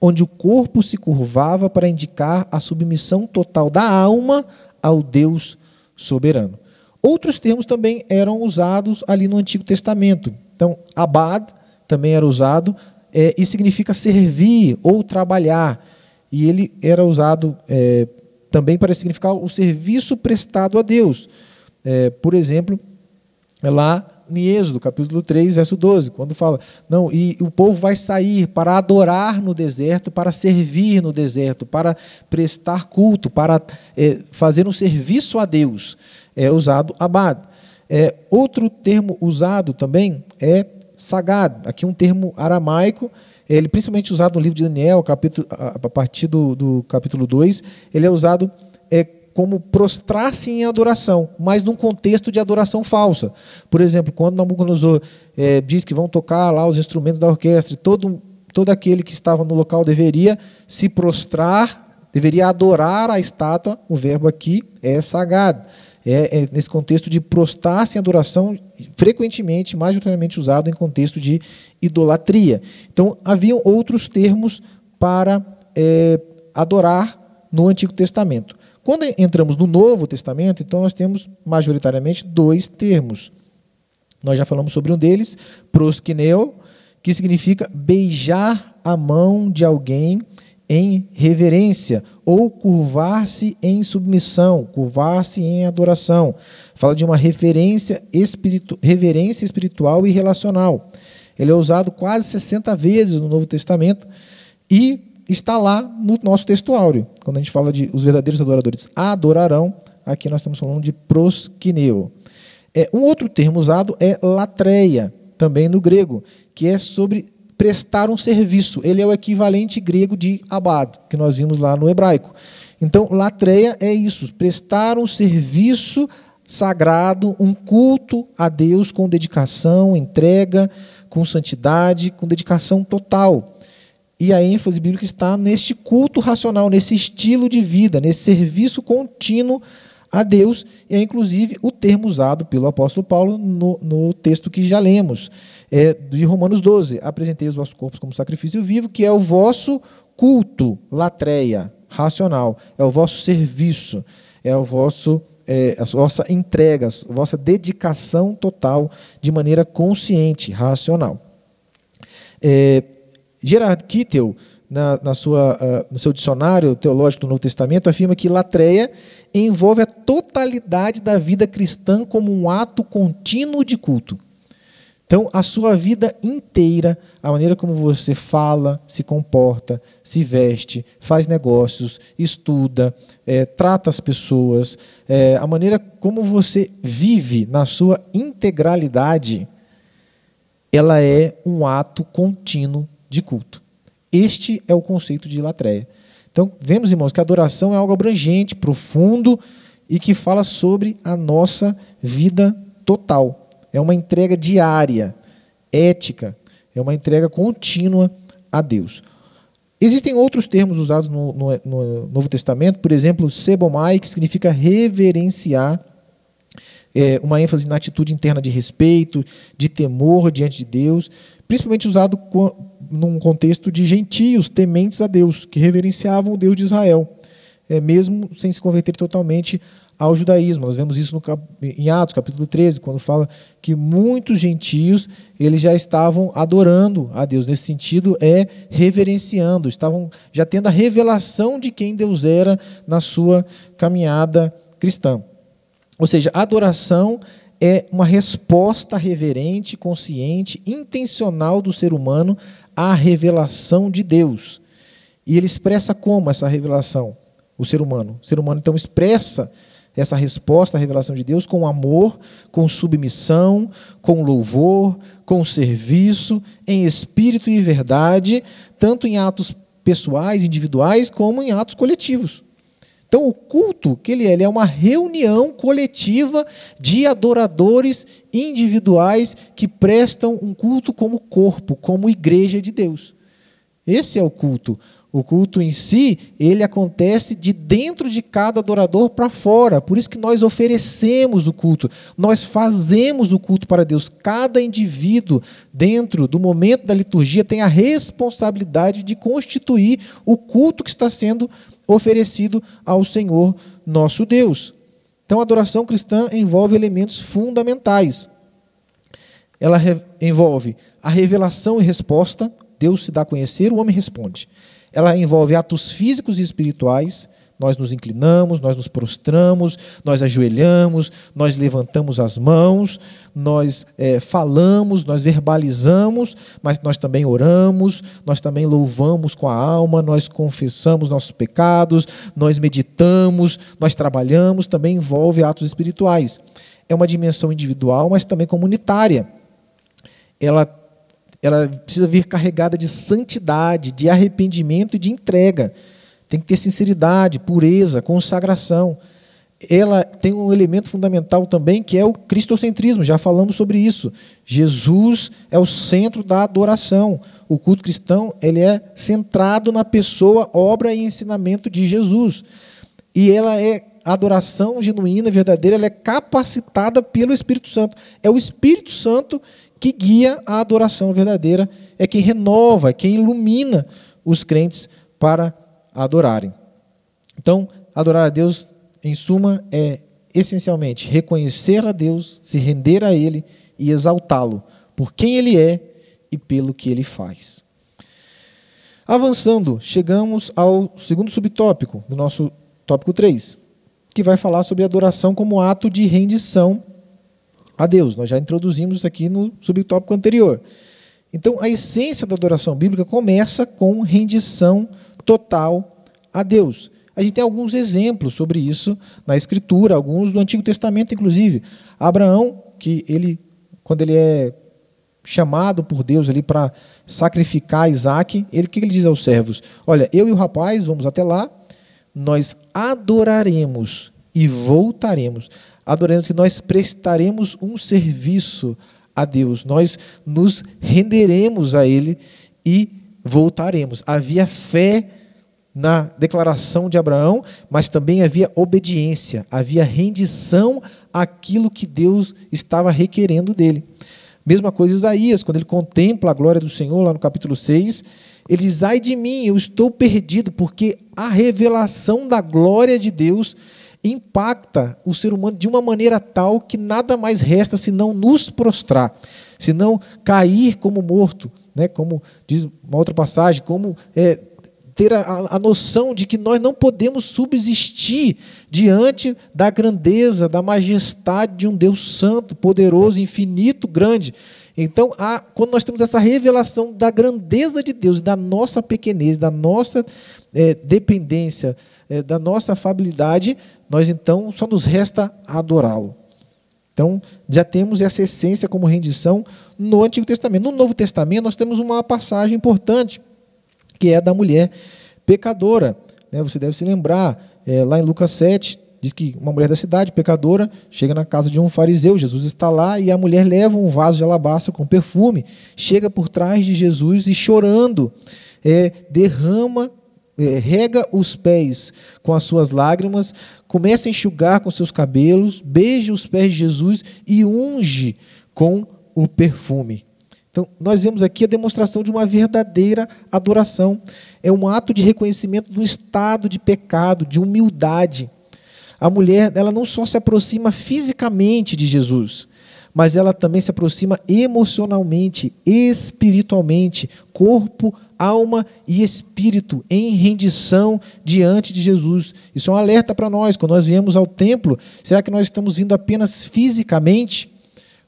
onde o corpo se curvava para indicar a submissão total da alma ao Deus soberano. Outros termos também eram usados ali no Antigo Testamento. Então, abad também era usado e significa servir ou trabalhar. E ele era usado também para significar o serviço prestado a Deus. Por exemplo, lá em Êxodo, capítulo 3, verso 12, quando fala, e o povo vai sair para adorar no deserto, para servir no deserto, para prestar culto, para fazer um serviço a Deus. É usado abad. Outro termo usado também é sagad, aqui um termo aramaico, ele principalmente usado no livro de Daniel, a partir do capítulo 2, ele é usado como prostrar-se em adoração, mas num contexto de adoração falsa. Por exemplo, quando Nabucodonosor diz que vão tocar lá os instrumentos da orquestra, todo aquele que estava no local deveria se prostrar, deveria adorar a estátua, o verbo aqui é sagad. Nesse contexto de prostrar-se em adoração, frequentemente, majoritariamente usado em contexto de idolatria. Então, haviam outros termos para adorar no Antigo Testamento. Quando entramos no Novo Testamento, então nós temos majoritariamente dois termos. Nós já falamos sobre um deles, proskineo, que significa beijar a mão de alguém em reverência, ou curvar-se em submissão, curvar-se em adoração. Fala de uma reverência espiritual e relacional. Ele é usado quase 60 vezes no Novo Testamento e está lá no nosso textuário. Quando a gente fala de os verdadeiros adoradores adorarão, aqui nós estamos falando de proskineo. Um outro termo usado é latreia, também no grego, que é sobre prestar um serviço. Ele é o equivalente grego de abad, que nós vimos lá no hebraico. Então, latreia é isso, prestar um serviço sagrado, um culto a Deus com dedicação, entrega, com santidade, com dedicação total. E a ênfase bíblica está neste culto racional, nesse estilo de vida, nesse serviço contínuo a Deus, e é inclusive o termo usado pelo apóstolo Paulo no texto que já lemos, de Romanos 12. Apresentei os vossos corpos como sacrifício vivo, que é o vosso culto, latreia, racional, é o vosso serviço, é o vosso, a vossa entrega, a vossa dedicação total, de maneira consciente, racional. Gerard Kittel, no seu dicionário teológico do Novo Testamento, afirma que latreia envolve a totalidade da vida cristã como um ato contínuo de culto. Então, a sua vida inteira, a maneira como você fala, se comporta, se veste, faz negócios, estuda, trata as pessoas, a maneira como você vive na sua integralidade, ela é um ato contínuo de culto. Este é o conceito de latreia. Então, vemos, irmãos, que a adoração é algo abrangente, profundo e que fala sobre a nossa vida total. É uma entrega diária, ética, é uma entrega contínua a Deus. Existem outros termos usados no Novo Testamento, por exemplo, sebomai, que significa reverenciar, uma ênfase na atitude interna de respeito, de temor diante de Deus, principalmente usado num contexto de gentios tementes a Deus, que reverenciavam o Deus de Israel, mesmo sem se converter totalmente ao judaísmo. Nós vemos isso em Atos, capítulo 13, quando fala que muitos gentios eles já estavam adorando a Deus. Nesse sentido, reverenciando, estavam já tendo a revelação de quem Deus era na sua caminhada cristã. Ou seja, a adoração é uma resposta reverente, consciente, intencional do ser humano à revelação de Deus. E ele expressa como essa revelação? O ser humano. O ser humano, então, expressa essa resposta à revelação de Deus com amor, com submissão, com louvor, com serviço, em espírito e verdade, tanto em atos pessoais, individuais, como em atos coletivos. Então, o culto que ele é uma reunião coletiva de adoradores individuais que prestam um culto como corpo, como igreja de Deus. Esse é o culto. O culto em si, ele acontece de dentro de cada adorador para fora. Por isso que nós oferecemos o culto. Nós fazemos o culto para Deus. Cada indivíduo, dentro do momento da liturgia, tem a responsabilidade de constituir o culto que está sendo oferecido ao Senhor nosso Deus. Então, a adoração cristã envolve elementos fundamentais. Ela envolve a revelação e resposta. Deus se dá a conhecer, o homem responde. Ela envolve atos físicos e espirituais. Nós nos inclinamos, nós nos prostramos, nós ajoelhamos, nós levantamos as mãos, nós falamos, nós verbalizamos, mas nós também oramos, nós também louvamos com a alma, nós confessamos nossos pecados, nós meditamos, nós trabalhamos, também envolve atos espirituais. É uma dimensão individual, mas também comunitária. Ela precisa vir carregada de santidade, de arrependimento e de entrega. Tem que ter sinceridade, pureza, consagração. Ela tem um elemento fundamental também, que é o cristocentrismo. Já falamos sobre isso. Jesus é o centro da adoração. O culto cristão ele é centrado na pessoa, obra e ensinamento de Jesus. E ela a adoração genuína, verdadeira, ela é capacitada pelo Espírito Santo. É o Espírito Santo que guia a adoração verdadeira, é quem renova, é quem ilumina os crentes para adorarem. Então, adorar a Deus, em suma, é essencialmente reconhecer a Deus, se render a Ele e exaltá-lo por quem Ele é e pelo que Ele faz. Avançando, chegamos ao segundo subtópico do nosso tópico 3, que vai falar sobre adoração como ato de rendição a Deus. Nós já introduzimos isso aqui no subtópico anterior. Então, a essência da adoração bíblica começa com rendição total a Deus. A gente tem alguns exemplos sobre isso na Escritura, alguns do Antigo Testamento, inclusive. Abraão, que quando ele é chamado por Deus ali para sacrificar Isaque, o que ele diz aos servos? Olha, eu e o rapaz vamos até lá, nós adoraremos e voltaremos. adoraremos que nós prestaremos um serviço a Deus, nós nos renderemos a Ele e voltaremos. Havia fé na declaração de Abraão, mas também havia obediência, havia rendição àquilo que Deus estava requerendo dele. Mesma coisa Isaías, quando ele contempla a glória do Senhor, lá no capítulo 6, ele diz: ai de mim, eu estou perdido, porque a revelação da glória de Deus impacta o ser humano de uma maneira tal que nada mais resta senão nos prostrar, senão cair como morto, né? Como diz uma outra passagem, como ter a noção de que nós não podemos subsistir diante da grandeza, da majestade de um Deus santo, poderoso, infinito, grande. Então, quando nós temos essa revelação da grandeza de Deus, da nossa pequenez, da nossa dependência, da nossa afabilidade, nós então só nos resta adorá-lo. Então, já temos essa essência como rendição no Antigo Testamento. No Novo Testamento, nós temos uma passagem importante, que é da mulher pecadora. Você deve se lembrar, lá em Lucas 7, diz que uma mulher da cidade, pecadora, chega na casa de um fariseu, Jesus está lá, e a mulher leva um vaso de alabastro com perfume, chega por trás de Jesus e chorando, rega os pés com as suas lágrimas, começa a enxugar com seus cabelos, beija os pés de Jesus e unge com o perfume. Então, nós vemos aqui a demonstração de uma verdadeira adoração. É um ato de reconhecimento do estado de pecado, de humildade. A mulher, ela não só se aproxima fisicamente de Jesus, mas ela também se aproxima emocionalmente, espiritualmente, corpo, alma e espírito, em rendição diante de Jesus. Isso é um alerta para nós. Quando nós viemos ao templo, será que nós estamos vindo apenas fisicamente,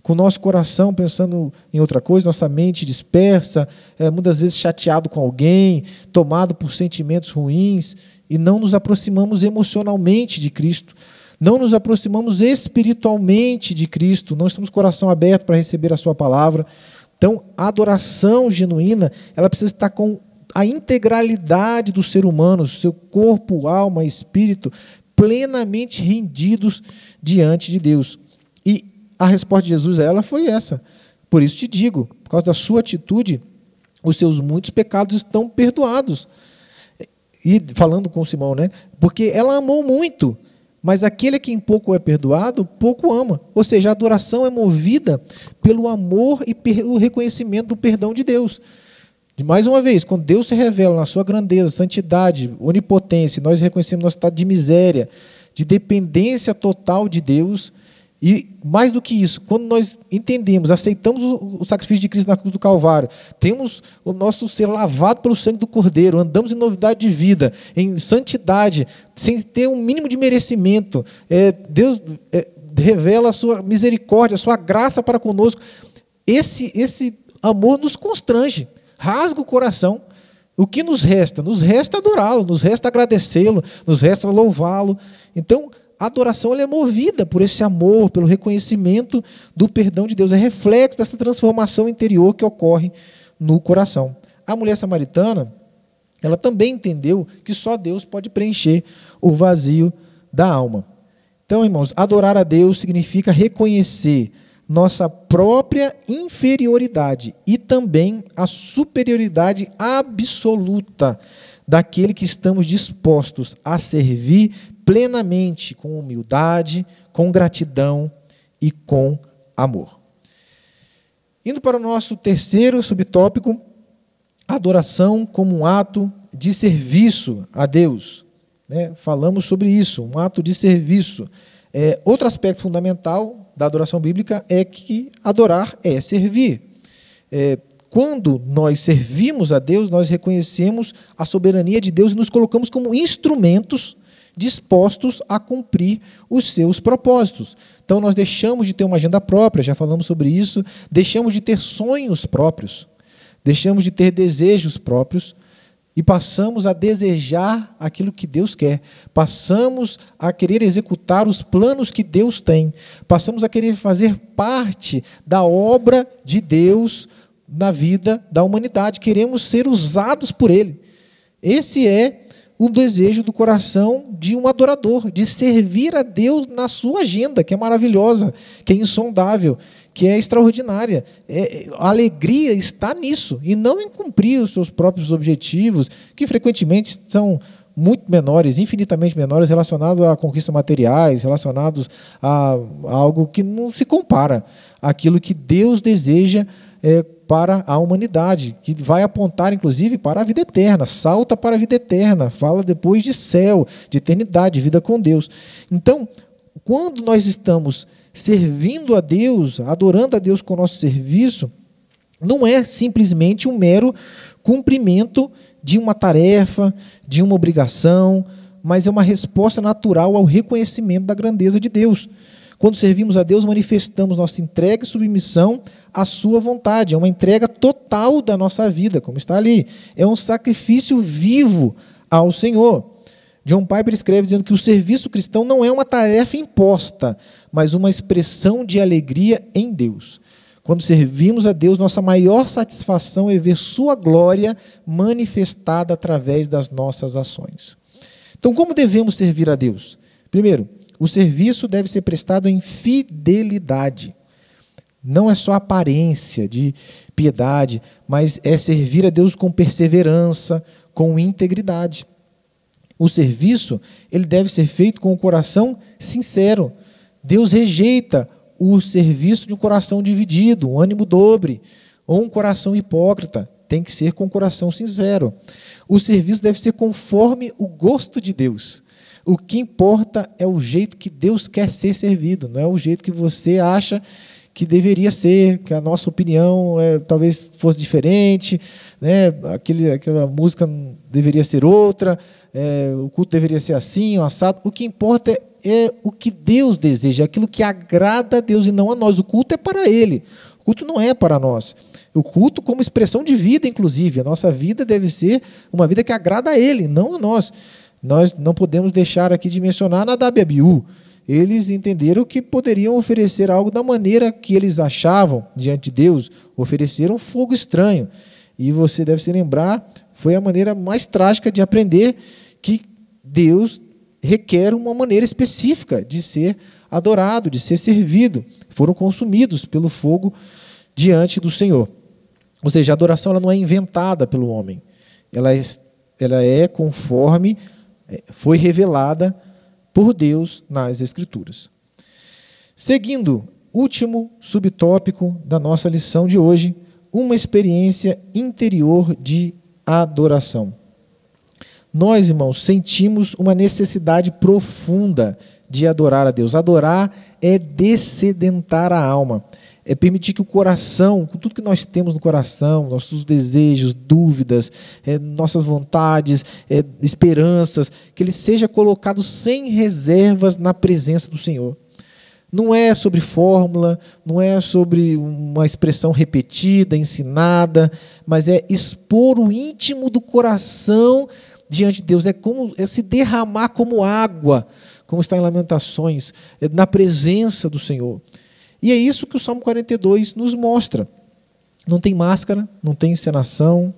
com o nosso coração pensando em outra coisa, nossa mente dispersa, muitas vezes chateado com alguém, tomado por sentimentos ruins, e não nos aproximamos emocionalmente de Cristo, não nos aproximamos espiritualmente de Cristo, não estamos com o coração aberto para receber a sua palavra. Então, a adoração genuína, ela precisa estar com a integralidade do ser humano, seu corpo, alma e espírito, plenamente rendidos diante de Deus. E a resposta de Jesus a ela foi essa: por isso te digo, por causa da sua atitude, os seus muitos pecados estão perdoados. E falando com Simão, porque ela amou muito, mas aquele a quem pouco é perdoado, pouco ama. Ou seja, a adoração é movida pelo amor e pelo reconhecimento do perdão de Deus. Mais uma vez, quando Deus se revela na sua grandeza, santidade, onipotência, nós reconhecemos nosso estado de miséria, de dependência total de Deus. E mais do que isso, quando nós entendemos, aceitamos o sacrifício de Cristo na cruz do Calvário, temos o nosso ser lavado pelo sangue do Cordeiro, andamos em novidade de vida, em santidade, sem ter um mínimo de merecimento, Deus revela a sua misericórdia, a sua graça para conosco. Esse amor nos constrange, rasga o coração. O que nos resta? Nos resta adorá-lo, nos resta agradecê-lo, nos resta louvá-lo. Então, a adoração ela é movida por esse amor, pelo reconhecimento do perdão de Deus. É reflexo dessa transformação interior que ocorre no coração. A mulher samaritana, ela também entendeu que só Deus pode preencher o vazio da alma. Então, irmãos, adorar a Deus significa reconhecer nossa própria inferioridade e também a superioridade absoluta daquele que estamos dispostos a servir plenamente, com humildade, com gratidão e com amor. Indo para o nosso terceiro subtópico, adoração como um ato de serviço a Deus. Falamos sobre isso, um ato de serviço. Outro aspecto fundamental da adoração bíblica é que adorar é servir. Quando nós servimos a Deus, nós reconhecemos a soberania de Deus e nos colocamos como instrumentos dispostos a cumprir os seus propósitos. Então, nós deixamos de ter uma agenda própria, já falamos sobre isso, deixamos de ter sonhos próprios, deixamos de ter desejos próprios e passamos a desejar aquilo que Deus quer, passamos a querer executar os planos que Deus tem, passamos a querer fazer parte da obra de Deus na vida da humanidade, queremos ser usados por Ele. Esse é o desejo do coração de um adorador, de servir a Deus na sua agenda, que é maravilhosa, que é insondável, que é extraordinária. A alegria está nisso, e não em cumprir os seus próprios objetivos, que frequentemente são muito menores, infinitamente menores, relacionados a conquistas materiais, relacionados a algo que não se compara àquilo que Deus deseja para a humanidade, que vai apontar, inclusive, para a vida eterna, salta para a vida eterna, fala depois de céu, de eternidade, de vida com Deus. Então, quando nós estamos servindo a Deus, adorando a Deus com o nosso serviço, não é simplesmente um mero cumprimento de uma tarefa, de uma obrigação, mas é uma resposta natural ao reconhecimento da grandeza de Deus. Quando servimos a Deus, manifestamos nossa entrega e submissão à sua vontade. É uma entrega total da nossa vida, como está ali. É um sacrifício vivo ao Senhor. John Piper escreve dizendo que o serviço cristão não é uma tarefa imposta, mas uma expressão de alegria em Deus. Quando servimos a Deus, nossa maior satisfação é ver sua glória manifestada através das nossas ações. Então, como devemos servir a Deus? Primeiro, o serviço deve ser prestado em fidelidade. Não é só aparência de piedade, mas é servir a Deus com perseverança, com integridade. O serviço, ele deve ser feito com o coração sincero. Deus rejeita o serviço de um coração dividido, um ânimo dobre, ou um coração hipócrita. Tem que ser com o coração sincero. O serviço deve ser conforme o gosto de Deus. O que importa é o jeito que Deus quer ser servido, não é o jeito que você acha que deveria ser, que a nossa opinião talvez fosse diferente, né? Aquela música deveria ser outra, o culto deveria ser assim, o assado. O que importa é o que Deus deseja, aquilo que agrada a Deus e não a nós. O culto é para Ele, o culto não é para nós. O culto como expressão de vida, inclusive. A nossa vida deve ser uma vida que agrada a Ele, não a nós. Nós não podemos deixar aqui de mencionar Nadab e Abiú. Eles entenderam que poderiam oferecer algo da maneira que eles achavam diante de Deus. Ofereceram fogo estranho. E você deve se lembrar, foi a maneira mais trágica de aprender que Deus requer uma maneira específica de ser adorado, de ser servido. Foram consumidos pelo fogo diante do Senhor. Ou seja, a adoração ela não é inventada pelo homem. Ela é conforme foi revelada por Deus nas Escrituras. Seguindo, último subtópico da nossa lição de hoje, uma experiência interior de adoração. Nós, irmãos, sentimos uma necessidade profunda de adorar a Deus. Adorar é dessedentar a alma. É permitir que o coração, com tudo que nós temos no coração, nossos desejos, dúvidas, nossas vontades, esperanças, que ele seja colocado sem reservas na presença do Senhor. Não é sobre fórmula, não é sobre uma expressão repetida, ensinada, mas é expor o íntimo do coração diante de Deus. É se derramar como água, como está em Lamentações, na presença do Senhor. E é isso que o Salmo 42 nos mostra. Não tem máscara, não tem encenação,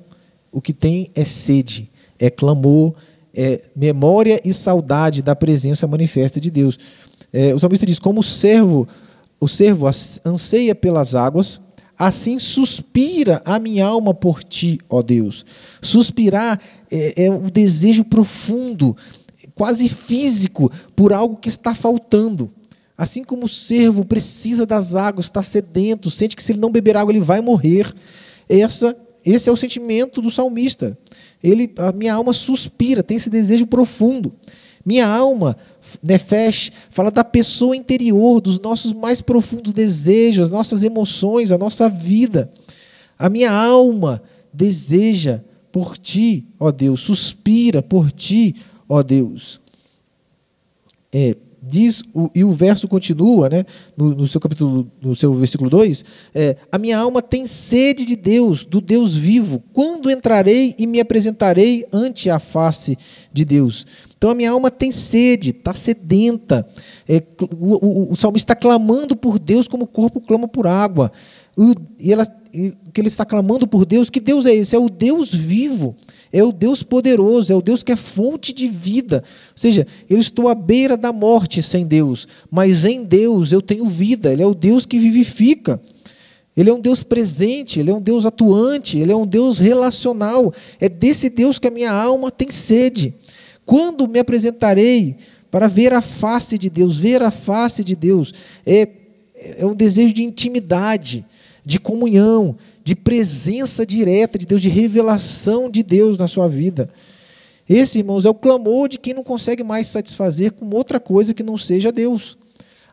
o que tem é sede, é clamor, é memória e saudade da presença manifesta de Deus. O salmista diz, como o servo anseia pelas águas, assim suspira a minha alma por ti, ó Deus. Suspirar é um desejo profundo, quase físico, por algo que está faltando. Assim como o servo precisa das águas, está sedento, sente que se ele não beber água ele vai morrer. Esse é o sentimento do salmista. A minha alma suspira, tem esse desejo profundo. Minha alma, nefesh, fala da pessoa interior, dos nossos mais profundos desejos, as nossas emoções, a nossa vida. A minha alma deseja por ti, ó Deus, suspira por ti, ó Deus. E o verso continua, né, no seu versículo 2, a minha alma tem sede de Deus, do Deus vivo. Quando entrarei e me apresentarei ante a face de Deus? Então a minha alma tem sede, está sedenta. O salmista está clamando por Deus como o corpo clama por água. Que ele está clamando por Deus, que Deus é esse? É o Deus vivo. É o Deus poderoso, é o Deus que é fonte de vida. Ou seja, eu estou à beira da morte sem Deus, mas em Deus eu tenho vida. Ele é o Deus que vivifica. Ele é um Deus presente, Ele é um Deus atuante, Ele é um Deus relacional. É desse Deus que a minha alma tem sede. Quando me apresentarei para ver a face de Deus? Ver a face de Deus é um desejo de intimidade, de comunhão, de presença direta de Deus, de revelação de Deus na sua vida. Esse, irmãos, é o clamor de quem não consegue mais satisfazer com outra coisa que não seja Deus.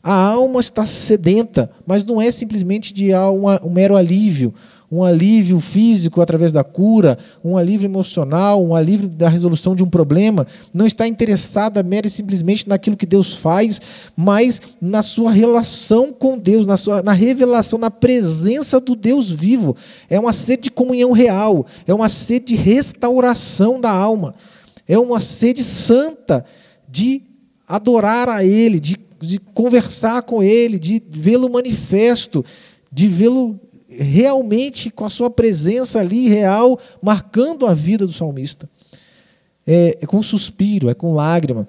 A alma está sedenta, mas não é simplesmente de um mero alívio, um alívio físico através da cura, um alívio emocional, um alívio da resolução de um problema. Não está interessada mera e simplesmente naquilo que Deus faz, mas na sua relação com Deus, na revelação, na presença do Deus vivo. É uma sede de comunhão real, é uma sede de restauração da alma, é uma sede santa de adorar a Ele, de conversar com Ele, de vê-lo manifesto, de vê-lo realmente com a sua presença ali real, marcando a vida do salmista. É com suspiro, é com lágrima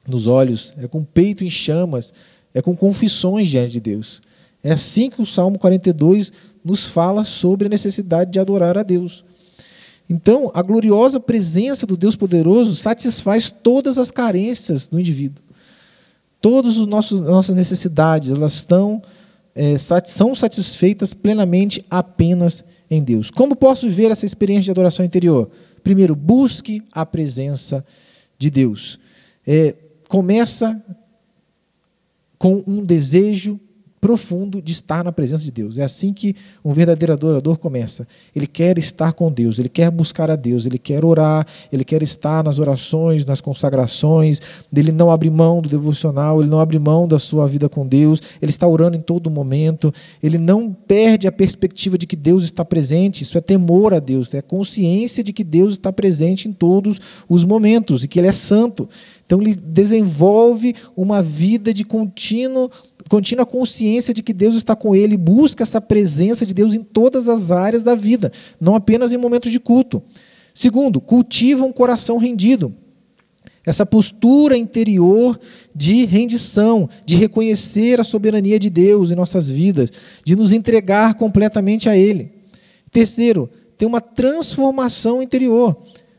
nos olhos, é com peito em chamas, é com confissões diante de Deus. É assim que o Salmo 42 nos fala sobre a necessidade de adorar a Deus. Então, a gloriosa presença do Deus poderoso satisfaz todas as carências do indivíduo. Todas as nossas necessidades, elas são satisfeitas plenamente apenas em Deus. Como posso viver essa experiência de adoração interior? Primeiro, busque a presença de Deus. Começa com um desejo profundo de estar na presença de Deus. É assim que um verdadeiro adorador começa. Ele quer estar com Deus, ele quer buscar a Deus, ele quer orar, ele quer estar nas orações, nas consagrações, ele não abre mão do devocional, ele não abre mão da sua vida com Deus, ele está orando em todo momento, ele não perde a perspectiva de que Deus está presente. Isso é temor a Deus, é consciência de que Deus está presente em todos os momentos e que Ele é santo. Então ele desenvolve uma vida de contínua consciência de que Deus está com ele, busca essa presença de Deus em todas as áreas da vida, não apenas em momentos de culto. Segundo, cultiva um coração rendido. Essa postura interior de rendição, de reconhecer a soberania de Deus em nossas vidas, de nos entregar completamente a Ele. Terceiro, tem uma transformação interior.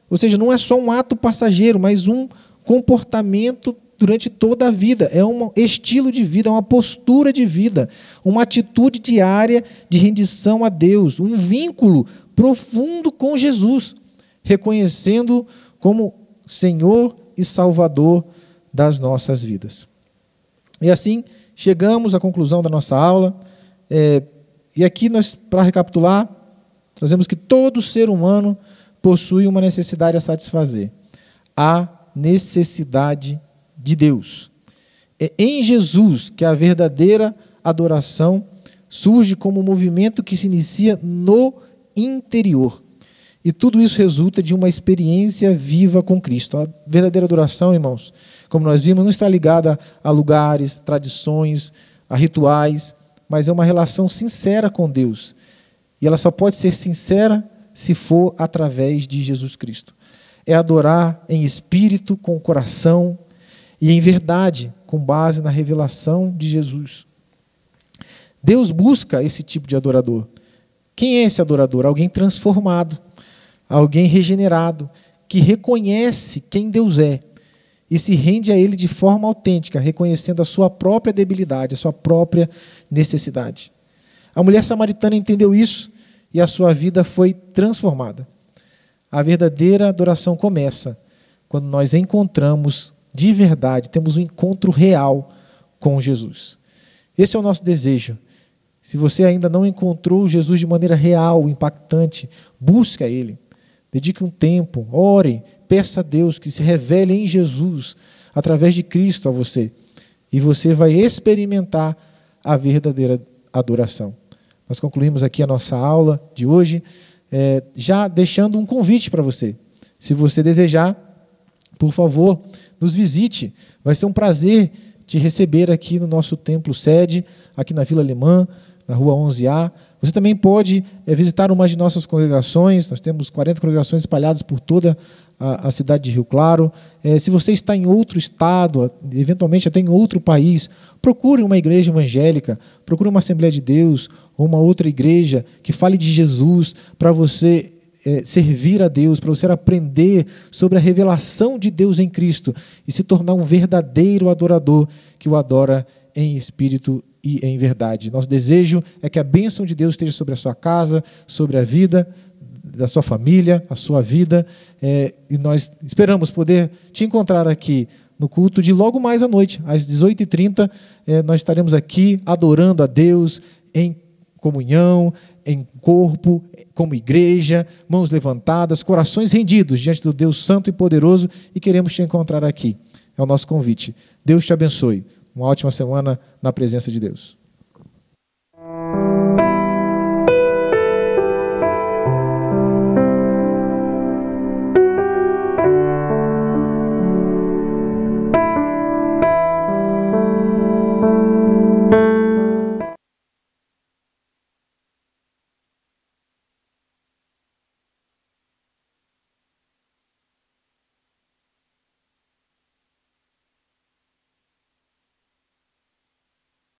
Ou seja, não é só um ato passageiro, mas um comportamento durante toda a vida. É um estilo de vida, uma postura de vida, uma atitude diária de rendição a Deus, um vínculo profundo com Jesus, reconhecendo como Senhor e Salvador das nossas vidas. E assim, chegamos à conclusão da nossa aula. E aqui nós, para recapitular, trazemos que todo ser humano possui uma necessidade a satisfazer. A necessidade de Deus. É em Jesus que a verdadeira adoração surge como um movimento que se inicia no interior. E tudo isso resulta de uma experiência viva com Cristo. A verdadeira adoração, irmãos, como nós vimos, não está ligada a lugares, tradições, a rituais, mas é uma relação sincera com Deus. E ela só pode ser sincera se for através de Jesus Cristo. É adorar em espírito, com o coração e em verdade, com base na revelação de Jesus. Deus busca esse tipo de adorador. Quem é esse adorador? Alguém transformado, alguém regenerado, que reconhece quem Deus é e se rende a Ele de forma autêntica, reconhecendo a sua própria debilidade, a sua própria necessidade. A mulher samaritana entendeu isso e a sua vida foi transformada. A verdadeira adoração começa quando nós encontramos de verdade, temos um encontro real com Jesus. Esse é o nosso desejo. Se você ainda não encontrou Jesus de maneira real, impactante, busque a Ele. Dedique um tempo, ore, peça a Deus que se revele em Jesus, através de Cristo a você. E você vai experimentar a verdadeira adoração. Nós concluímos aqui a nossa aula de hoje, já deixando um convite para você. Se você desejar, por favor, nos visite. Vai ser um prazer te receber aqui no nosso templo sede, aqui na Vila Alemã, na Rua 11A. Você também pode visitar uma de nossas congregações. Nós temos 40 congregações espalhadas por toda a cidade de Rio Claro. Se você está em outro estado, eventualmente até em outro país, procure uma igreja evangélica, procure uma Assembleia de Deus ou uma outra igreja que fale de Jesus, para você servir a Deus, para você aprender sobre a revelação de Deus em Cristo e se tornar um verdadeiro adorador que o adora em espírito e em verdade. Nosso desejo é que a bênção de Deus esteja sobre a sua casa, sobre a vida da sua família, a sua vida, e nós esperamos poder te encontrar aqui no culto de logo mais à noite, às 18h30, nós estaremos aqui adorando a Deus em comunhão, em corpo, como igreja, mãos levantadas, corações rendidos diante do Deus Santo e Poderoso, e queremos te encontrar aqui. É o nosso convite. Deus te abençoe. Uma ótima semana na presença de Deus.